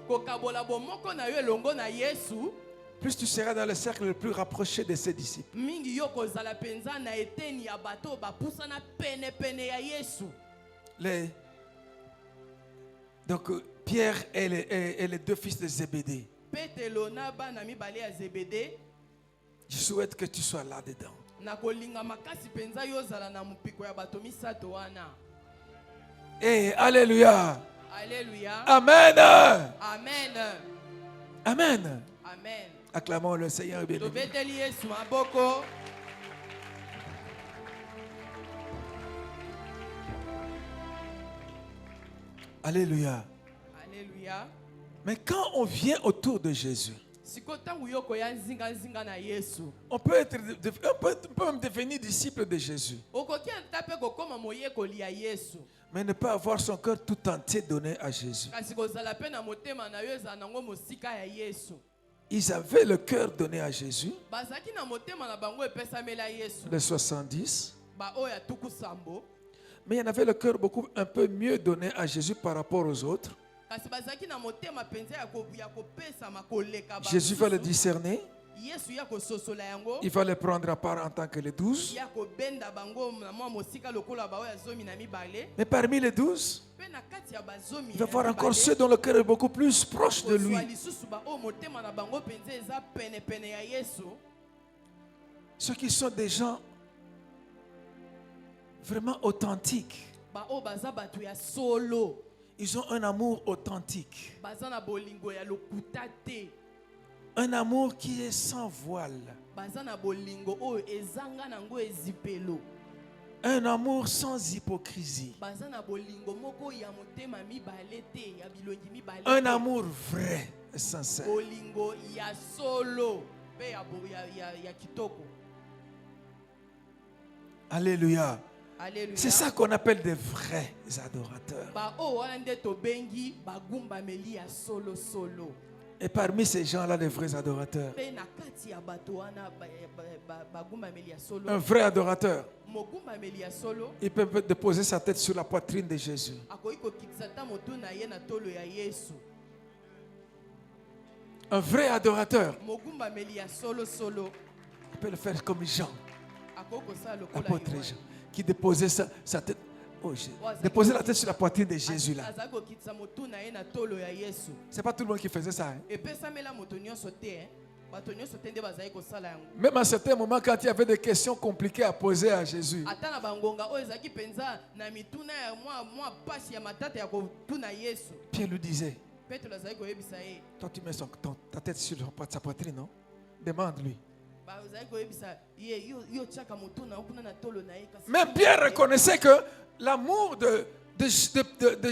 kokabola bomoko na yo elongo na Yesu. Plus tu seras dans le cercle le plus rapproché de ses disciples. Mingi yo kozala penza na eteni ya bato bapusana pene ya Yesu. Donc Pierre et les 2 fils de Zébédée. Petelo na bana mibale ya Zebede. Je souhaite que tu sois là-dedans. Na kolinga makasi penza yo zala na mupiko ya bato misato wana. Hey, alléluia. Alléluia. Amen. Amen. Amen. Amen. Acclamons le Seigneur béni. Tobeteli Yesu maboko. Alléluia. Alléluia. Mais quand on vient autour de Jésus, Sikotangu yo koya nzinga na Yesu. on peut même devenir disciple de Jésus, Okoki antape kokoma moyekoli ya Yesu. mais ne pas avoir son cœur tout entier donné à Jésus. Kasi kozala pe na motema na yo ezala nango mosika ya Yesu. Ils avaient le cœur donné à Jésus, Bazaki na motema na bango epesamela Yesu. les 70, Ba oya tuku sambo. mais il y en avait le cœur un peu mieux donné à Jésus par rapport aux autres. Kasi bazaki na motema penza ya kopesa makoleka ba. Jésus va le discerner, Yesu ya kososola yango. il va les prendre à part en tant que les 12. Ya kobenda bango na mwa mosika lokola ba oya zomi na mibale. Mais parmi les 12, Pe na kati ya bazomi. il va voir encore ceux dont le cœur est beaucoup plus proche de lui. Lisusu ba o motema na bango penza eza pene ya Yesu. Ceux qui sont des gens vraiment authentiques. Ba o baza batu ya solo. Ils ont un amour authentique. Baza na bolingo ya lokuta te. Un amour qui est sans voile. Baza na bolingo oyo ezanga nango ezipelo. Un amour sans hypocrisie. Baza na bolingo moko ya motema mibale te, ya bilongi mibale Un te. amour vrai et sincère. Bolingo ya solo pe ya kitoko. Alléluia. Alléluia. C'est ça qu'on appelle des vrais adorateurs. Ba o wana nde tobengi bagumbameli ya solo. Et parmi ces gens-là, les vrais adorateurs, Pe na kati ya bato wana bagumbameli ya solo. un vrai adorateur, Mogumbameli ya solo il peut déposer sa tête sur la poitrine de Jésus. akoki kokitisa ta motu na ye na tolo ya Yesu. Un vrai adorateur, Mogumbameli ya solo il peut le faire comme Jean, akoki kosala lokola l'apôtre Yohane. Jean, qui déposait sa tête. Oh, déposait la tête sur la poitrine de Jésus là. Azali kokitisa motu na ye na tolo ya Yesu. C'est pas tout le monde qui faisait ça. Hein? Epesamela moto nyonso te. Bato nyonso te nde bazali kosala yango. Même à certains moments, quand il y avait des questions compliquées à poser à Jésus, Ata na bangonga oyo ezalaki penza na mituna ya mwa pasi ya matata ya kotuna Yesu. Pierre lui disait, Petro azali koyebisa ye. toi tu mets ta tête sur sa poitrine, non? Demande-lui. Bazali koyebisa ye yo tiaka motu na okuna na tolo na ye kasi. Même Pierre reconnaissait que l'amour de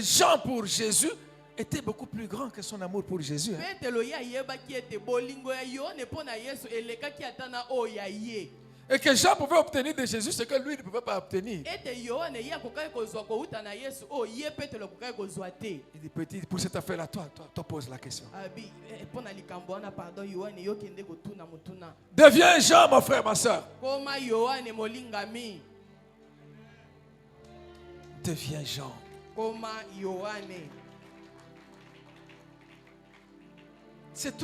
Jean pour Jésus était beaucoup plus grand que son amour pour Jésus. Hein? Petro ya yebaki ete bolingo ya Yohane mpo na Yesu elekaki ata na oyo ya ye. Et que Jean pouvait obtenir de Jésus ce que lui ne pouvait pas obtenir. ete yohane ye akokaki kozwa kouta na yesu oyo ye petelo akokaki kozwa te. Il dit, petit, pour cette affaire-là, toi pose la question. Abi mpo na likambo wana pardon yohane yokende kotuna motuna. Deviens Jean, mon frère, ma soeur. Koma yohane molingami. Deviens Jean. Koma yohane. C'est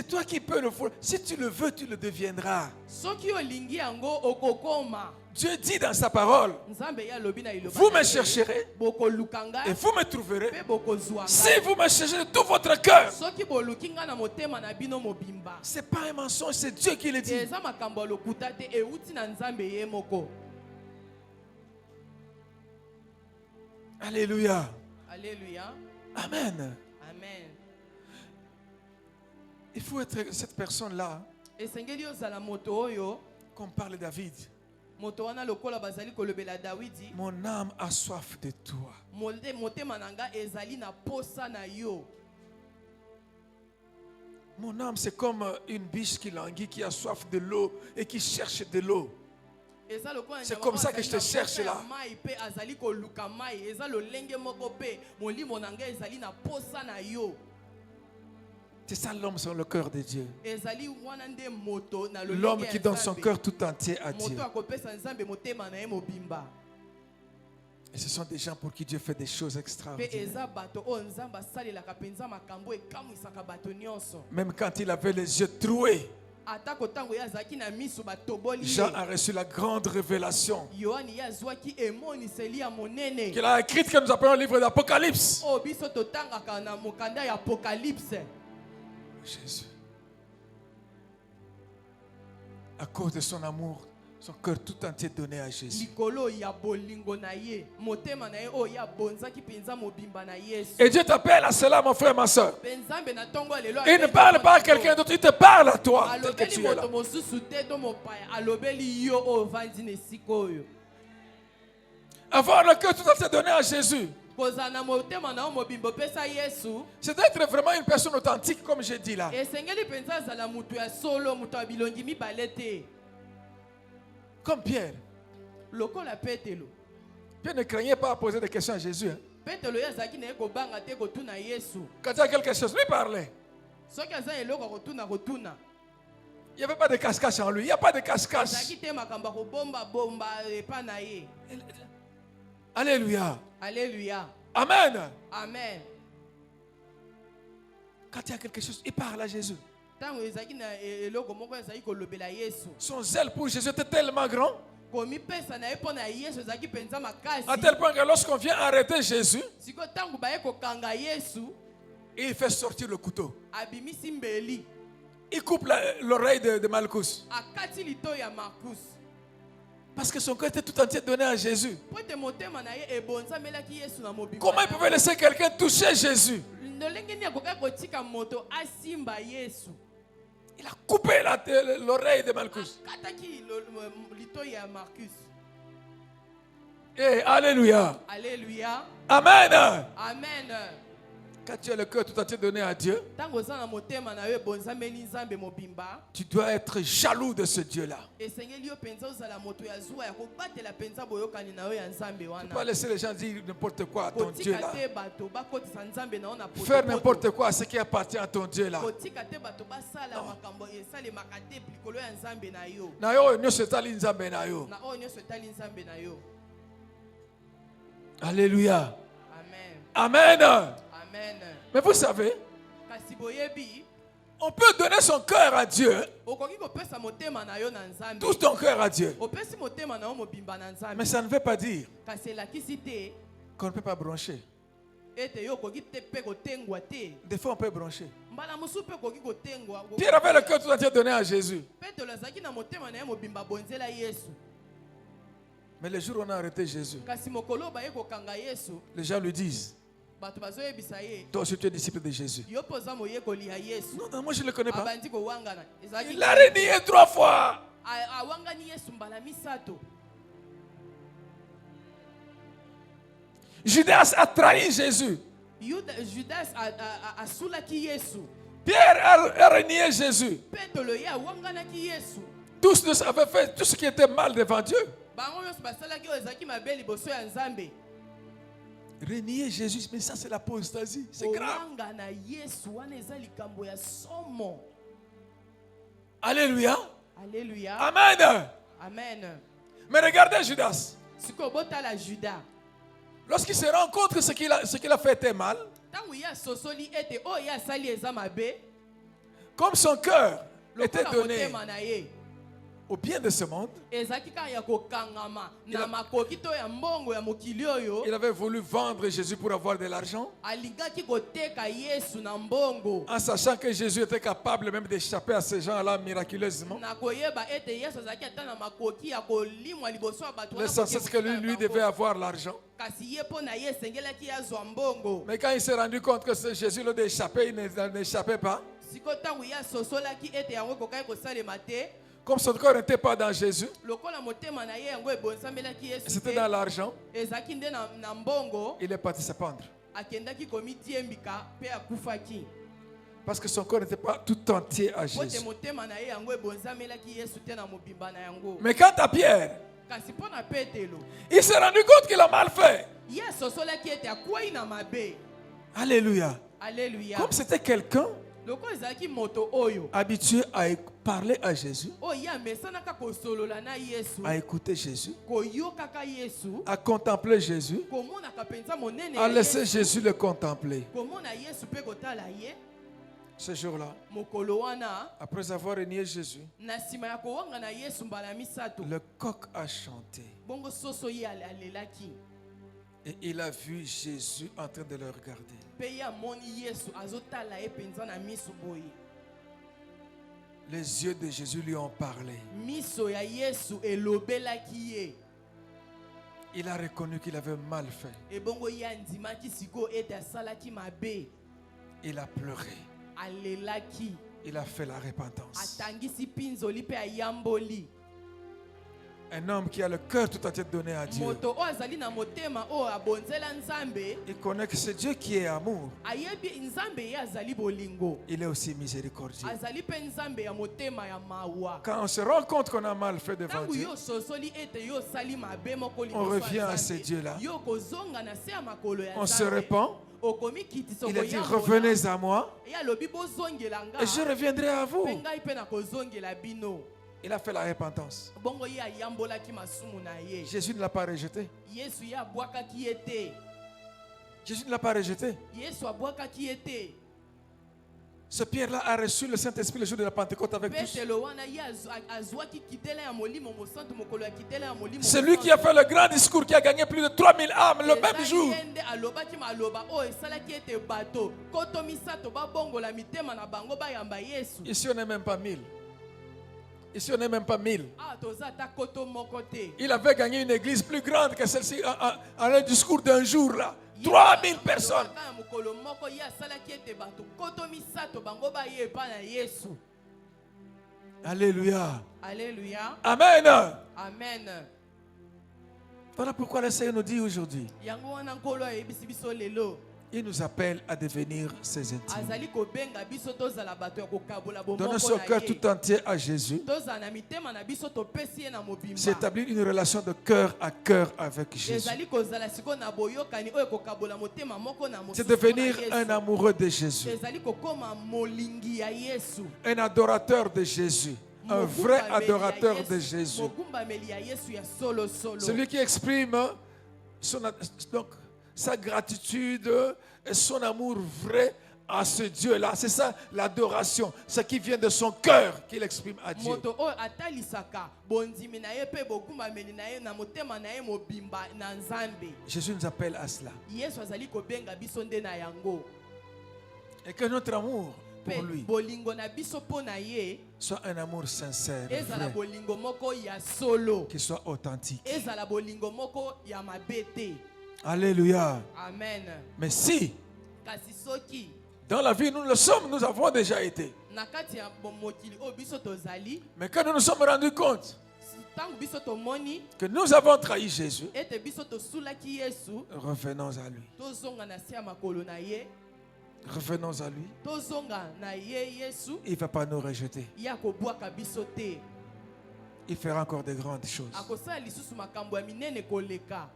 toi qui peux le faire. Si tu le veux, tu le deviendras. Soki olingi yango okokoma. Dieu dit dans sa parole, Nzambe ya lobi na iloba. vous me chercherez Bokolukanga et vous me trouverez. pe bokozwanga. Si vous me cherchez de tout votre cœur. Soki bolukinga na motema na bino mobimba. Ce n'est pas un mensonge, c'est Dieu qui le dit. Eza makambo lokuta te euti na Nzambe ye moko. Alléluia. Alléluia. Amen. Amen. Il faut être cette personne-là, Esengeli ozala moto oyo, comme parle de David. moto wana lokola bazali kolobela Dawidi, Mon âme a soif de toi. motema nanga ezali na posa na yo. Mon âme, c'est comme une biche qui languit, qui a soif de l'eau et qui cherche de l'eau. Eza lokola C'est nyama comme ça oyo que je te azali na cherche posa ya là. mai pe azali koluka mai. Eza lolenge moko pe molimo nanga ezali na posa na yo. C'est ça l'homme sur le cœur de Dieu. Ezali wana nde moto na lolenge L'homme ya qui donne son Nzambe. cœur tout entier à Dieu. Moto akopesa Nzambe motema na ye mobimba. Et ce sont des gens pour qui Dieu fait des choses Pe extraordinaires. eza bato oyo Nzambe asalelaka penza makambo ekamwisaka bato nyonso. Même quand il avait les yeux troués, Atako tango ye azalaki na miso batoboli Jean ye. a reçu la grande révélation Yohane ye azwaki emoniseli ya monene. qu'il a écrite que nous appelons le livre d'Apocalypse. Oyo biso totangaka na mokanda ya Apocalypse. Jésus. À cause de son amour, son cœur tout entier donné à Jésus. Likolo ya bolingo na ye. Motema na ye oyo ya bonzaki penza mobimba na Yesu. Et Dieu t'appelle à cela, mon frère, ma soeur. Pe Nzambe na tongo lelo Il ne parle pas à quelqu'un d'autre, il te parle à toi, tel que alobeli tu es là. moto mosusu te to mopaya alobeli yo oyo ovandi na esika oyo. Avoir le cœur tout entier donné à Jésus, Kozala na motema na yo mobimba opesa Yesu. c'est d'être vraiment une personne authentique, comme j'ai dit là. Esengeli penza azala mutu ya solo, mutu ya bilongi mibale te. Comme Pierre. Lokola Petelo. Pierre ne craignait pas à poser des questions à Jésus. Hein. Petelo ye azalaki na ye kobanga te kotuna Yesu. Quand il y a quelque chose, lui parlait. Soki aza eloko kotuna. Il n'y avait pas de cache-cache en lui. Il n'y a pas de cache-cache. Azalaki te makambo kobomba epa na ye. Alléluia. Alléluia. Amen. Amen. Quand il y a quelque chose, il parle à Jésus. Tango ezalaki na eloko moko ezalaki kolobela Yesu. Son zèle pour Jésus était tellement grand, Komipesa na ye mpo na Yesu ezalaki penza makasi. à tel point que lorsqu'on vient arrêter Jésus, Siko tango baye kokanga Yesu, il fait sortir le couteau. abimisi mbeli. Il coupe l'oreille de Malchus. Akati lito ya Marcus. Parce que son cœur était tout entier donné à Jésus. Po ete motema na ye ebonzamelaki Yesu na mobimba. Comment il pouvait laisser quelqu'un toucher Jésus? Ndolenge nini akokaki kotika moto asimba Yesu. Il a coupé l'oreille de Malchus. Akataki lito ya Marcus. Et alléluia. Alléluia. Amen. Amen. Quand tu as le cœur tout entier donné à Dieu, Tango za na motema na yo ebonzameli Nzambe mobimba. tu dois être jaloux de ce Dieu-là. Esengeli yo penza ozala moto ya zuwa ya kobatela penza boyokani na yo ya Nzambe Tu ne peux pas wana. laisser les gens dire n'importe quoi à ton Dieu Kotika là. te bato bakotisa Nzambe na yo na Faire poto. n'importe quoi à ce qui appartient à ton Dieu là. Kotika te bato basala makambo esalemaka te likolo ya Nzambe na yo. Na yo nyonso etali nzambe na yo. Na oyo nyonso etali Nzambe na yo. Alléluia. Amen. Amen. Amen. Mais vous savez, Kasi boyebi on peut donner son cœur à Dieu, okoki kopesa motema na yo na Nzambe. tout ton cœur à Dieu. Opesi motema na yo mobimba na Nzambe. Mais ça ne veut pas dire Kasi elakisi te qu'on ne peut pas brancher. ete yo okoki te mpe kotengwa te. Des fois, on peut brancher. Mbala mosusu mpe okoki kotengwa. Pierre avait le cœur tout entier donné à Jésus. Petelo azalaki na motema na ye mobimba bonzela Yesu. Mais le jour où on a arrêté Jésus, Kasi mokolo baye kokanga Yesu, les gens lui disent, bato bazoyebisa ye, toi aussi tu es disciple de Jésus. yo mpo oza moyekoli ya Yesu. Non, non, moi je ne le connais pas. Abandi kowangana. Ezalaki Il l'a renié 3 fois. awangani Yesu mbala misato. Judas a trahi Jésus. Judas asulaki Yesu. Pierre a renié Jésus. Petelo ye awanganaki Yesu. tous avaient fait tout ce qui était mal devant Dieu. bango nyonso basalaki oyo ezalaki mabe liboso ya Nzambe. Renier Jésus, mais ça c'est l'apostasie. C'est grave. Kowanga na Yesu wana eza likambo ya somo. Alléluia. Alléluia. Amen. Amen. Mais regardez Judas. Siko botala Judas. Lorsqu'il se rend compte que ce qu'il a fait était mal, Tangu ya sosoli ete o ya sali eza mabe. comme son cœur était Lokola donné motema na ye. au bien de ce monde, Ezaki ka ya kokangama na makoki to ya mbongo ya mokili oyo. il avait voulu vendre Jésus pour avoir de l'argent, Alingaki koteka Yesu na mbongo. en sachant que Jésus était capable même d'échapper à ces gens-là miraculeusement. Na koyeba ete Yesu azalaki ata na makoki ya kolimwa liboso ya bato wana L'essentiel c'est que lui devait avoir l'argent. kasi ye mpo na ye esengelaki azwa mbongo. Mais quand il s'est rendu compte que ce Jésus là d'échapper, il n'échappait pas. Siko ntango ye asosolaki ete yango ekokaki kosalema te. Comme son corps n'était pas dans Jésus, Lokola motema na ye yango ebonzamelaki Yesu c'était te. dans l'argent, Ezalaki nde na mbongo. il est parti se pendre. Akendaki komitiembika mpe akufaki. Parce que son corps n'était pas tout entier à Po te Jésus. motema na ye yango ebonzamelaki Yesu te na mobimba na yango. Mais quant à Pierre, Kasi mpo na Petelo, il s'est rendu compte qu'il a mal fait. ye asosolaki ete akwei na mabe. Alléluia. Alléluia. Comme c'était quelqu'un Lokola ezalaki moto oyo habitué à parler à Jésus, oyo ye amesanaka kosolola na Yesu, à écouter Jésus, koyokaka Yesu, à contempler Jésus, komonaka mpenza monene à ya laisser Yesu, Jésus le contempler. komona Yesu mpe kotala ye. Ce jour-là, Mokolo wana après avoir renié Jésus, na nsima ya kowanga na Yesu mbala misato, le coq a chanté bongo soso ye alelaki et il a vu Jésus en train de le regarder. mpe ye amoni Yesu azotala ye mpenza na miso boye. Les yeux de Jésus lui ont parlé. Miso ya Yesu elobelaki ye. Il a reconnu qu'il avait mal fait. Ebongo ye andimaki siko ete asalaki mabe. Il a pleuré. Alelaki. Il a fait la repentance. Atangisi pinzoli mpe ayamboli. Un homme qui a le cœur tout entier donné à Dieu. Moto o azali na motema o abonzela Nzambe. Il connaît que c'est Dieu qui est amour. Ayebi Nzambe ye azali bolingo. Il est aussi miséricordieux. Azali pe Nzambe ya motema ya mawa. Quand on se rend compte qu'on a mal fait devant Tangu Dieu, yo sosoli ete yo sali mabe moko on liboso revient ya à Nzambe. ces dieux-là. Yo kozonga na se ya makolo ya On se Nzambe. repent. Okomi kitisa Il a dit, koyambola. revenez à moi Ya lobi bozongela nga. et je reviendrai à vous. Mpe ngai mpe na kozongela bino. Il a fait la repentance. Bongo ye ayambolaki masumu na ye. Jésus ne l'a pas rejeté. Yesu ye abwakaki ye te. Jésus ne l'a pas rejeté. Yesu abwakaki ye te. Ce Pierre-là a reçu le Saint-Esprit le jour de la Pentecôte avec tous. Petelo wana ye azwaki kitela ya molimo mosantu mokolo ya kitela ya molimo. C'est lui qui a fait le grand discours qui a gagné plus de 3000 âmes le même jour. Ende alobaki maloba oyo esalaki ete bato koto misato babongola mitema na bango bayamba Yesu. Ici, on n'est même pas 1000. Ici, on n'est même pas 1000. Ah toza ta koto moko te. Il avait gagné une église plus grande que celle-ci en un discours d'un jour là. 3000 personnes. Ya mokolo moko ye asalaki ete bato koto misato bango baye epa na Yesu. Alléluia. Alléluia. Amen. Amen. Voilà pourquoi le Seigneur nous dit aujourd'hui, Yango wana nkolo ayebisi biso lelo. il nous appelle à devenir ses intimes. Azali kobenga biso tozala bato ya kokabola bomoko Donner son na cœur ye. tout entier à Jésus. Tozala na mitema na biso topesi ye na mobimba. C'est établir une relation de cœur à cœur avec Jésus. Ezali kozala siko na boyokani oyo kokabola motema moko na mosusu. C'est devenir na Yesu. un amoureux de Jésus. Ezali kokoma molingi ya Yesu. Un adorateur de Jésus. Un vrai Mogumbameli ya adorateur Yesu. de Jésus. Mogumbameli ya Yesu ya solo solo. Celui qui exprime donc, sa gratitude et son amour vrai à ce Dieu-là. C'est ça l'adoration. Ce qui vient de son cœur qu'il exprime à Dieu. Moto oyo atalisaka bondimi na ye pe bogumbameli na ye na motema na ye mobimba na Nzambe. Jésus nous appelle à cela. Yesu azali kobenga biso nde na yango. Et que notre amour Pe pour lui bolingo na biso po na ye soit un amour sincère, ezala vrai, bolingo moko ya solo. qui soit authentique. Ezala bolingo moko ya mabete. Alléluia. Amen. Mais si, Kasi soki dans la vie, nous le sommes, nous avons déjà été. na kati ya mokili oyo biso tozali, Mais quand nous nous sommes rendus compte ntango biso tomoni que nous avons trahi Jésus, ete biso tosulaki Yesu, revenons à lui. tozonga na se ya makolo na ye, Revenons à lui. tozonga na ye Yesu, Il ne va pas nous rejeter. ya kobwaka biso te. il fera encore de grandes choses. akosala lisusu makambo ya minene koleka.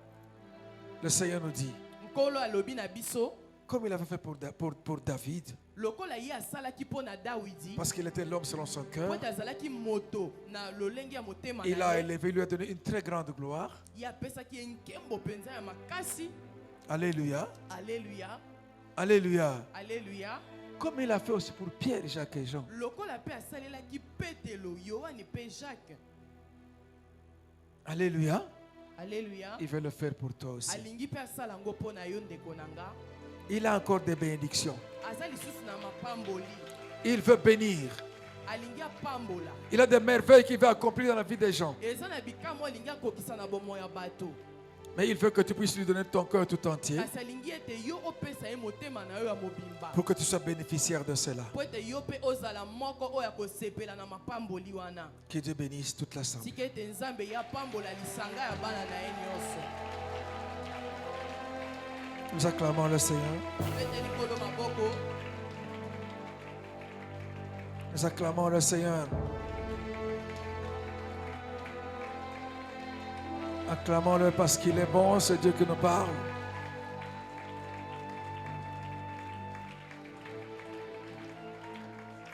Le Seigneur nous dit, Nkolo alobi na biso comme il avait fait pour David, lokola ye asalaki mpo na Dawidi parce qu'il était l'homme selon son cœur, po ete azalaki moto na lolenge ya motema il na a ye. élevé, lui a donné une très grande gloire. Ye apesaki ye nkembo mpenza ya makasi. Alléluia. Alléluia, Alléluia. alléluia. Comme il a fait aussi pour Pierre, Jacques et Jean. Lokola mpe asalelaki Petelo, Yohane mpe Jacques. Alléluia. Alléluia. Il veut le faire pour toi aussi. Alingi mpe asala ngo mpo na yo ndeko na nga. Il a encore des bénédictions. Aza lisusu na mapamboli. Il veut bénir. Alingi apambola. Il a des merveilles qu'il veut accomplir dans la vie des gens. Eza na bikamwa alingi akokisa na bomoi ya bato. Mais il veut que tu puisses lui donner ton cœur tout entier Kasi alingi ete yo opesa ye motema na yo ya mobimba. pour que tu sois bénéficiaire de cela. Po ete yo mpe ozala moko oyo akosepela na mapamboli wana. Que Dieu bénisse toute l'assemblée. Tika ete nzambe ye apambola lisanga ya bana na ye nyonso. Nous acclamons le Seigneur. Ete likolo maboko. Nous acclamons le Seigneur. Acclamons-le parce qu'il est bon, c'est Dieu qui nous parle.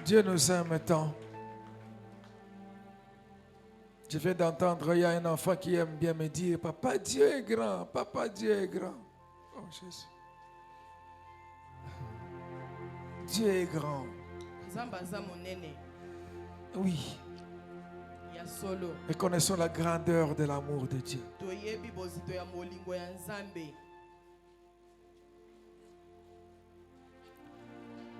Dieu nous aime tant. Je viens d'entendre, il y a un enfant qui aime bien me dire, Papa Dieu est grand, Papa Dieu est grand. Oh Jésus. Dieu est grand. Nzambe aza monene. Oui. Ya solo. Reconnaissons la grandeur de l'amour de Dieu. Toyebi bozito ya molingo ya Nzambe.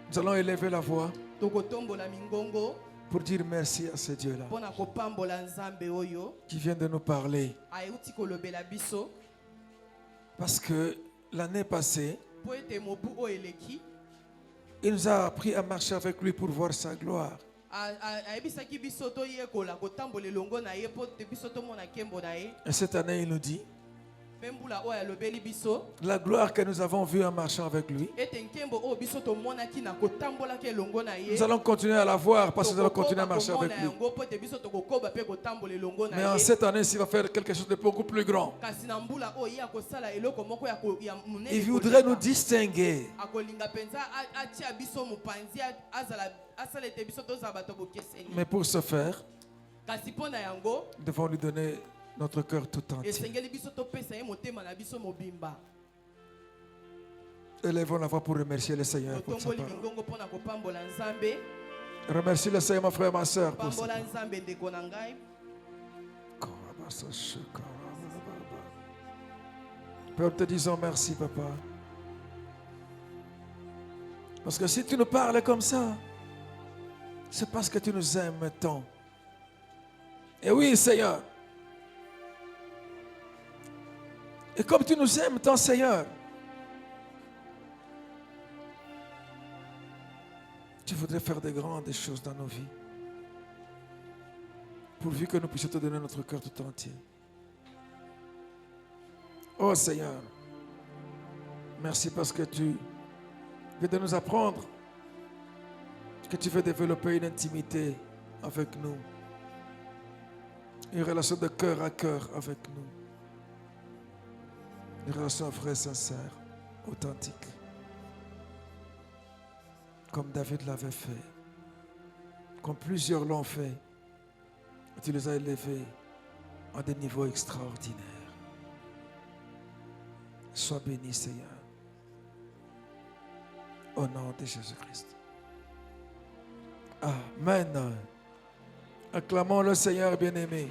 Nous allons élever la voix Tokotombola mingongo pour dire merci à ce Dieu-là mpona kopambola Nzambe oyo qui vient de nous parler. ayuti kolobela biso Parce que l'année passée, po ete mobu oyo eleki il nous a appris à marcher avec lui pour voir sa gloire. ayebisaki biso toyekola kotambola elongo na ye po te biso tomona nkembo na ye. Et cette année, il nous dit, Mpe mbula oyo alobeli biso la gloire que nous avons vue en marchant avec lui, ete nkembo oyo biso tomonaki na kotambolaki elongo na ye. nous allons continuer à la voir parce que nous allons continuer à marcher avec lui. yango po ete biso tokokoba mpe kotambola elongo na Mais en ye. cette année, il va faire quelque chose de beaucoup plus grand. Kasi na mbula oyo ye akosala eloko moko ya monene Il voudrait koleka. nous distinguer. Akolinga mpenza atia biso mopanzi asala ete biso tozala bato bokeseni. Mais pour ce faire, Kasi mpo na yango nous devons lui donner notre cœur tout entier. esengeli biso topesa ye motema na biso mobimba. Élevons la voix pour remercier le Seigneur pour sa Totongoli parole. mingongo mpona kopambola Nzambe. Remercie le Seigneur, mon frère, ma soeur. Pour sa Pambola parole. Nzambe ndeko na ngai. Père, te disons merci, papa. Parce que si tu nous parles comme ça, c'est parce que tu nous aimes tant. Et oui, Seigneur. Et comme tu nous aimes tant, Seigneur, tu voudrais faire de grandes choses dans nos vies. Pourvu que nous puissions te donner notre cœur tout entier. Oh Seigneur, merci parce que tu veux de nous apprendre que tu veux développer une intimité avec nous. Une relation de cœur à cœur avec nous. Une relation vraie, sincère, authentique. Comme David l'avait fait. Comme plusieurs l'ont fait. Tu les as élevés à des niveaux extraordinaires. Sois béni, Seigneur. Au nom de Jésus-Christ. Amen. Acclamons le Seigneur bien-aimé.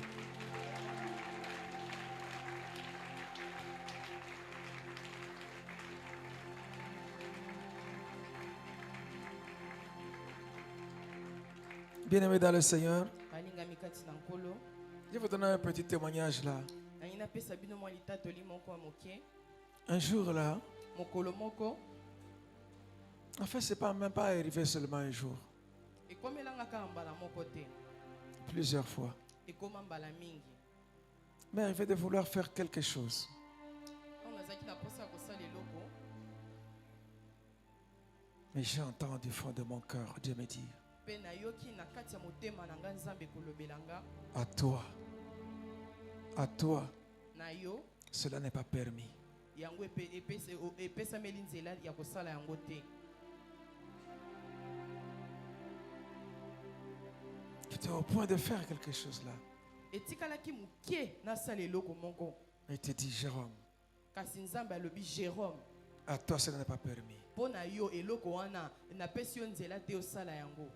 Bien-aimé dans le Seigneur, Balingami kati na nkolo. je vais vous donner un petit témoignage là. Nangi napesa bino mwa litatoli moko ya moke. Un jour là, Mokolo moko en fait, c'est même pas arrivé seulement un jour, ekomelanga kaka mbala moko te. plusieurs fois. Ekoma mbala mingi. Mais arrivé de vouloir faire quelque chose. Ntango nazalaki na posa ya kosala eloko Mais j'entends du fond de mon cœur Dieu me dire, Pe nayoki na kati ya motema na nga Nzambe kolobela nga. À toi, Na yo cela n'est pas permis. yango epesameli nzela ya kosala yango te. Tu es au point de faire quelque chose là. Etikalaki muke nasala eloko moko. Il te dit, Jérôme, Kasi Nzambe alobi Jérôme, à toi cela n'est pas permis. po na yo eloko wana napesi yo nzela te osala yango.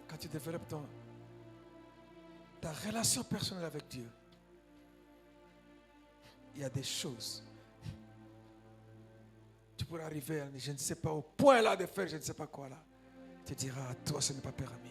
Quand tu développes ta relation personnelle avec Dieu, il y a des choses. Tu pourrais arriver à, je ne sais pas, au point là de faire, je ne sais pas quoi là. Tu diras, à toi ce n'est pas permis.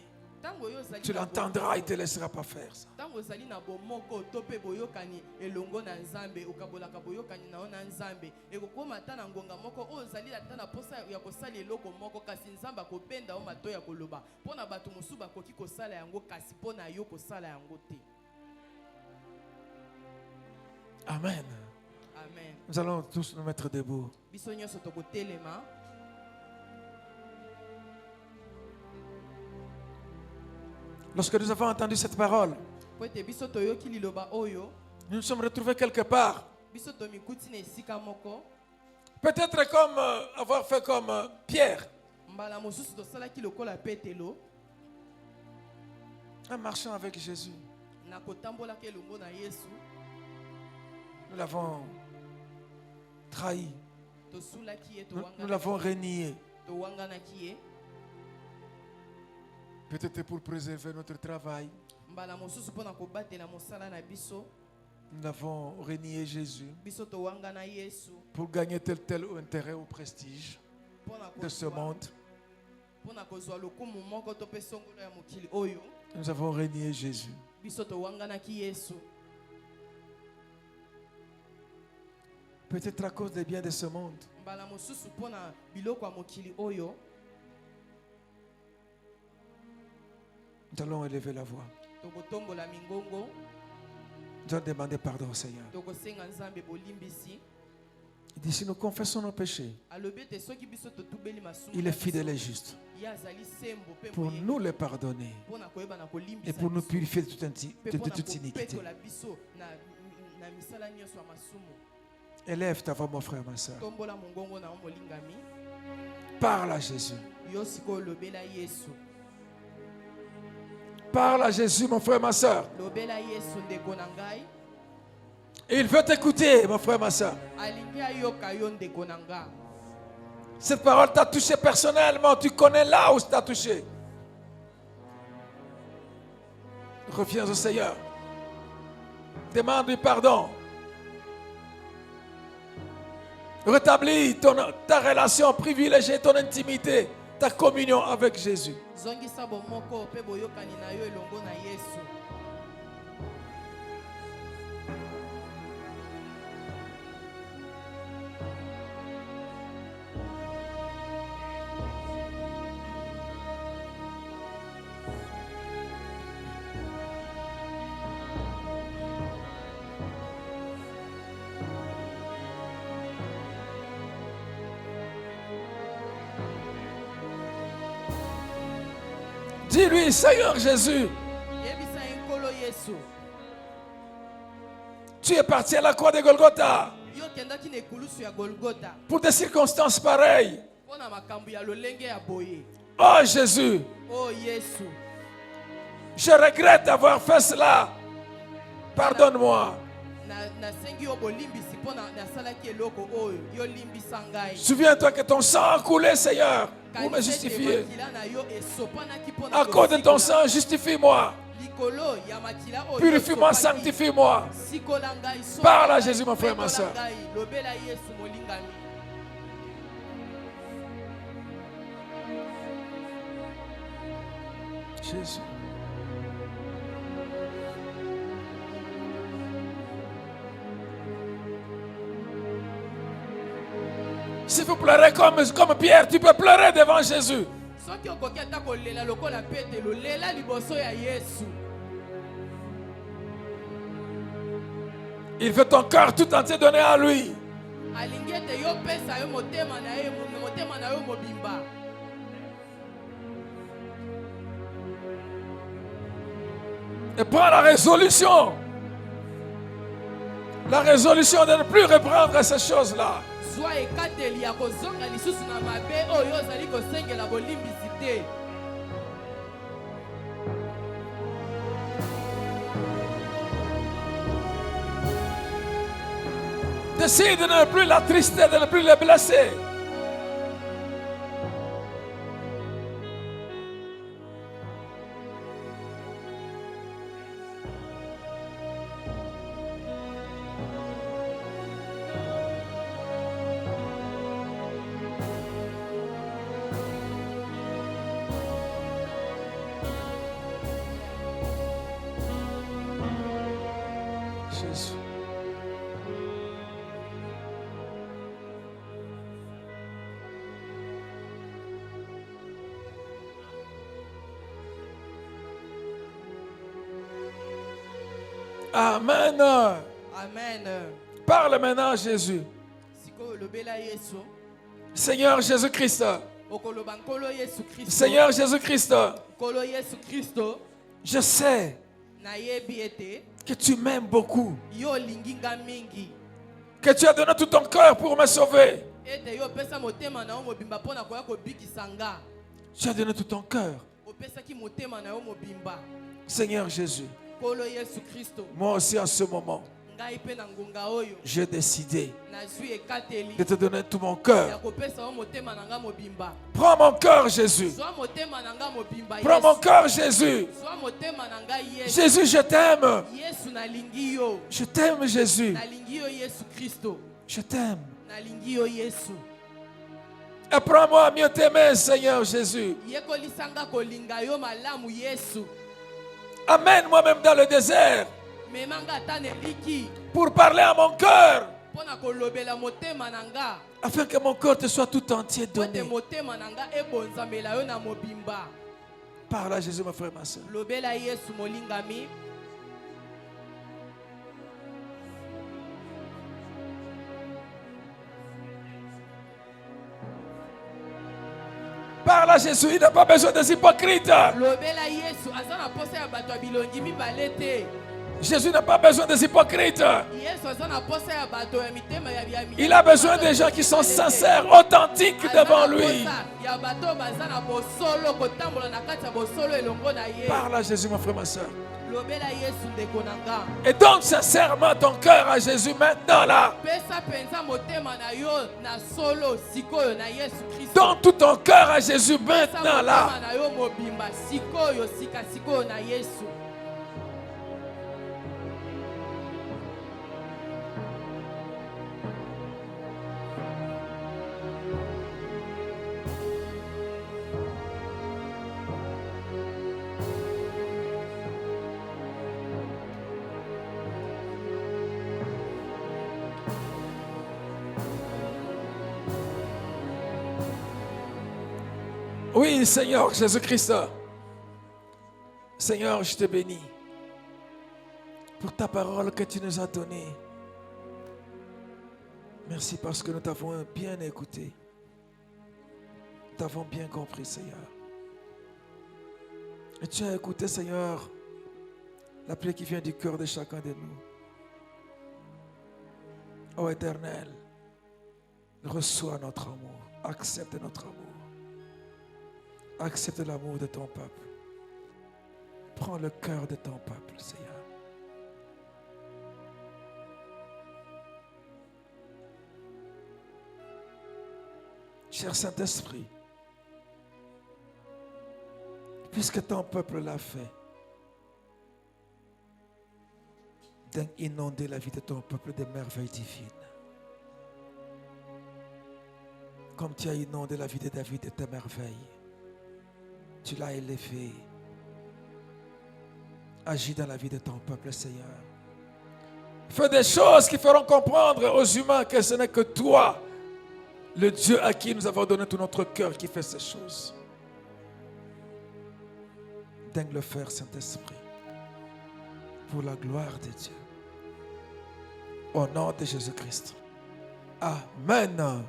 Tu l'entendras, il ne te laissera pas faire ça. Tango ozali na bomoko to pe boyokani elongo na Nzambe okabolaka boyokani na ona Nzambe ekokoma ta na ngonga moko o ozali ata na posa ya kosala eloko moko kasi Nzambe akobenda o mato ya koloba pona bato mosusu bakoki kosala yango kasi pona yo kosala yango te. Amen. Amen. Nous allons tous nous mettre debout. Biso nyonso tokotelema. Lorsque nous avons entendu cette parole, Po ete biso toyoki liloba oyo nous nous sommes retrouvés quelque part. biso tomikuti na esika moko. Peut-être comme avoir fait comme Pierre, Mbala mosusu tosalaki lokola Petelo en marchant avec Jésus. na kotambolaka elongo na Yesu. Nous l'avons trahi, Tosulaki ye nous l'avons renié. towanganaki ye. Peut-être pour préserver notre travail, Mbala mosusu pona kobatela mosala na biso nous avons renié Jésus biso towangana Yesu pour gagner tel intérêt ou prestige de ce monde. pona kozwa lokumu moko to pe songolo ya mokili oyo Nous avons renié Jésus. biso towanganaki Yesu. Peut-être à cause des biens de ce monde. Mbala mosusu pona biloko ya mokili oyo Nous allons élever la voix. tokotombola mingongo Nous allons demander pardon au Seigneur. tokosenga Nzambe bolimbisi. Il dit, si nous confessons nos péchés, Alobi ete soki biso totubeli masumu il na est fidèle et biso, juste ye azali sembo pe pour moyengi nous les pardonner pona koyeba na kolimbisa et pour nous biso, purifier de pe toute pona iniquité. kopetola biso na misala nyonso ya masumu. Élève ta voix, mon frère, ma soeur. Tombola mongongo na yo molingami. Parle à Jésus. Yo sikoyo lobela Yesu. Parle à Jésus, mon frère, ma soeur. Lobela Yesu ndeko na ngai. Il veut t'écouter, mon frère, ma soeur. Alingi ayoka yo ndeko na nga. Cette parole t'a touché personnellement. Tu connais là où ça t'a touché. Reviens au Seigneur. Demande-lui pardon. Rétablis ta relation privilégiée, ton intimité, ta communion avec Jésus. Zongisa bomoko pe boyokani na yo elongo na Yesu. Dis-lui, Seigneur Jésus, Yebisa enkolo Yesu. tu es parti à la croix de Golgotha Yo kendaki na ekulusu ya Golgotha. pour des circonstances pareilles. Pona makambo ya lolenge ya boye. Oh Jésus, Oh Yesu. je regrette d'avoir fait cela. Pardonne-moi. Nasengi yo bolimbisi pona nasalaki eloko oyo yo limbisa ngai. Souviens-toi que ton sang a coulé, Seigneur, pour me justifier. À cause de ton sang, justifie-moi. Purifie-moi, sanctifie-moi. Parle à Jésus, mon frère, ma soeur. Jésus. Si vous pleurez comme Pierre, tu peux pleurer devant Jésus. Il veut ton cœur tout entier donné à lui. Et prends la résolution. La résolution de ne plus reprendre ces choses-là. zwa ekateli ya kozonga lisusu na mabe oyo ozali kosengela bolimbisi te. Décide de ne plus l'attrister, de ne plus le blesser. Jésus. Amen. Amen. Parle maintenant, Jésus. Sikoyo lobela Yesu. Seigneur Jésus-Christ. Okoloba nkolo Yesu Kristo. Seigneur Jésus-Christ. Nkolo Yesu Kristo. Je sais Nayebi ete. que tu m'aimes beaucoup. Yo linginga mingi. Que tu as donné tout ton cœur pour me sauver. Ete yo pesa motema na yo mobimba pona koya kobikisa nga. Tu as donné tout ton cœur. Opesaki motema na yo mobimba. Seigneur Jésus. Nkolo Yesu Kristo. Moi aussi en ce moment, Ngai pe na ngonga oyo. j'ai décidé Nazwi ekateli. de te donner tout mon Ya cœur. kopesa yo motema na nga mobimba. Prends mon cœur, Jésus. Zwa motema na nga mobimba. Prends mon Yesu. cœur, Jésus. Zwa motema na nga Yesu. Jésus, je t'aime. Yesu nalingi yo. Je t'aime, Jésus. Nalingi yo Yesu Kristo. Je t'aime. Nalingi yo Yesu. Apprends-moi à mieux t'aimer, Seigneur Jésus. Yekolisanga kolinga yo malamu Yesu. Amène-moi même dans le désert Memanga ata neliki. pour parler à mon cœur, Pona kolobela motema na nga. afin que mon cœur te soit tout entier Pote donné. motema na nga ebonzamela yo na mobimba. Parle à Jésus, mon frère, ma soeur. Lobela Yesu molingami. Parle à Jésus, il n'a pas besoin des hypocrites. Lobela Yesu aza na posa ya bato ya bilongi mibale te. Jésus n'a pas besoin des hypocrites. Yesu aza na posa ya bato ya mitema ya Il a besoin des gens qui sont sincères, authentiques devant lui. ya bato baza na bosolo kotambola na kati ya bosolo elongo na ye. Parle à Jésus, mon frère, ma soeur. Lobela Yesu ndeko na nga. Et donne sincèrement ton cœur à Jésus maintenant, là. Pesa penza motema na yo na solo sikoyo na Yesu Kristo. Donne tout ton cœur à Jésus Pesa maintenant, là. motema na yo mobimba sikoyo sika sikoyo na Yesu. Oui, Seigneur Jésus-Christ. Seigneur, je te bénis pour ta parole que tu nous as donnée. Merci parce que nous t'avons bien écouté. Nous t'avons bien compris, Seigneur. Et tu as écouté, Seigneur, la plaie qui vient du cœur de chacun de nous. Ô Éternel, reçois notre amour. Accepte notre amour. Accepte l'amour de ton peuple. Prends le cœur de ton peuple, Seigneur. Cher Saint-Esprit, puisque ton peuple l'a fait, d'inonder la vie de ton peuple de merveilles divines. Comme tu as inondé la vie de David de tes merveilles. Tu l'as élevé. Agis dans la vie de ton peuple, Seigneur. Fais des choses qui feront comprendre aux humains que ce n'est que toi, le Dieu à qui nous avons donné tout notre cœur, qui fait ces choses. Daigne le faire, Saint-Esprit, pour la gloire de Dieu. Au nom de Jésus-Christ. Amen.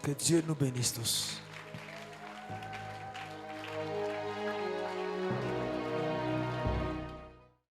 Que Dieu nous bénisse tous.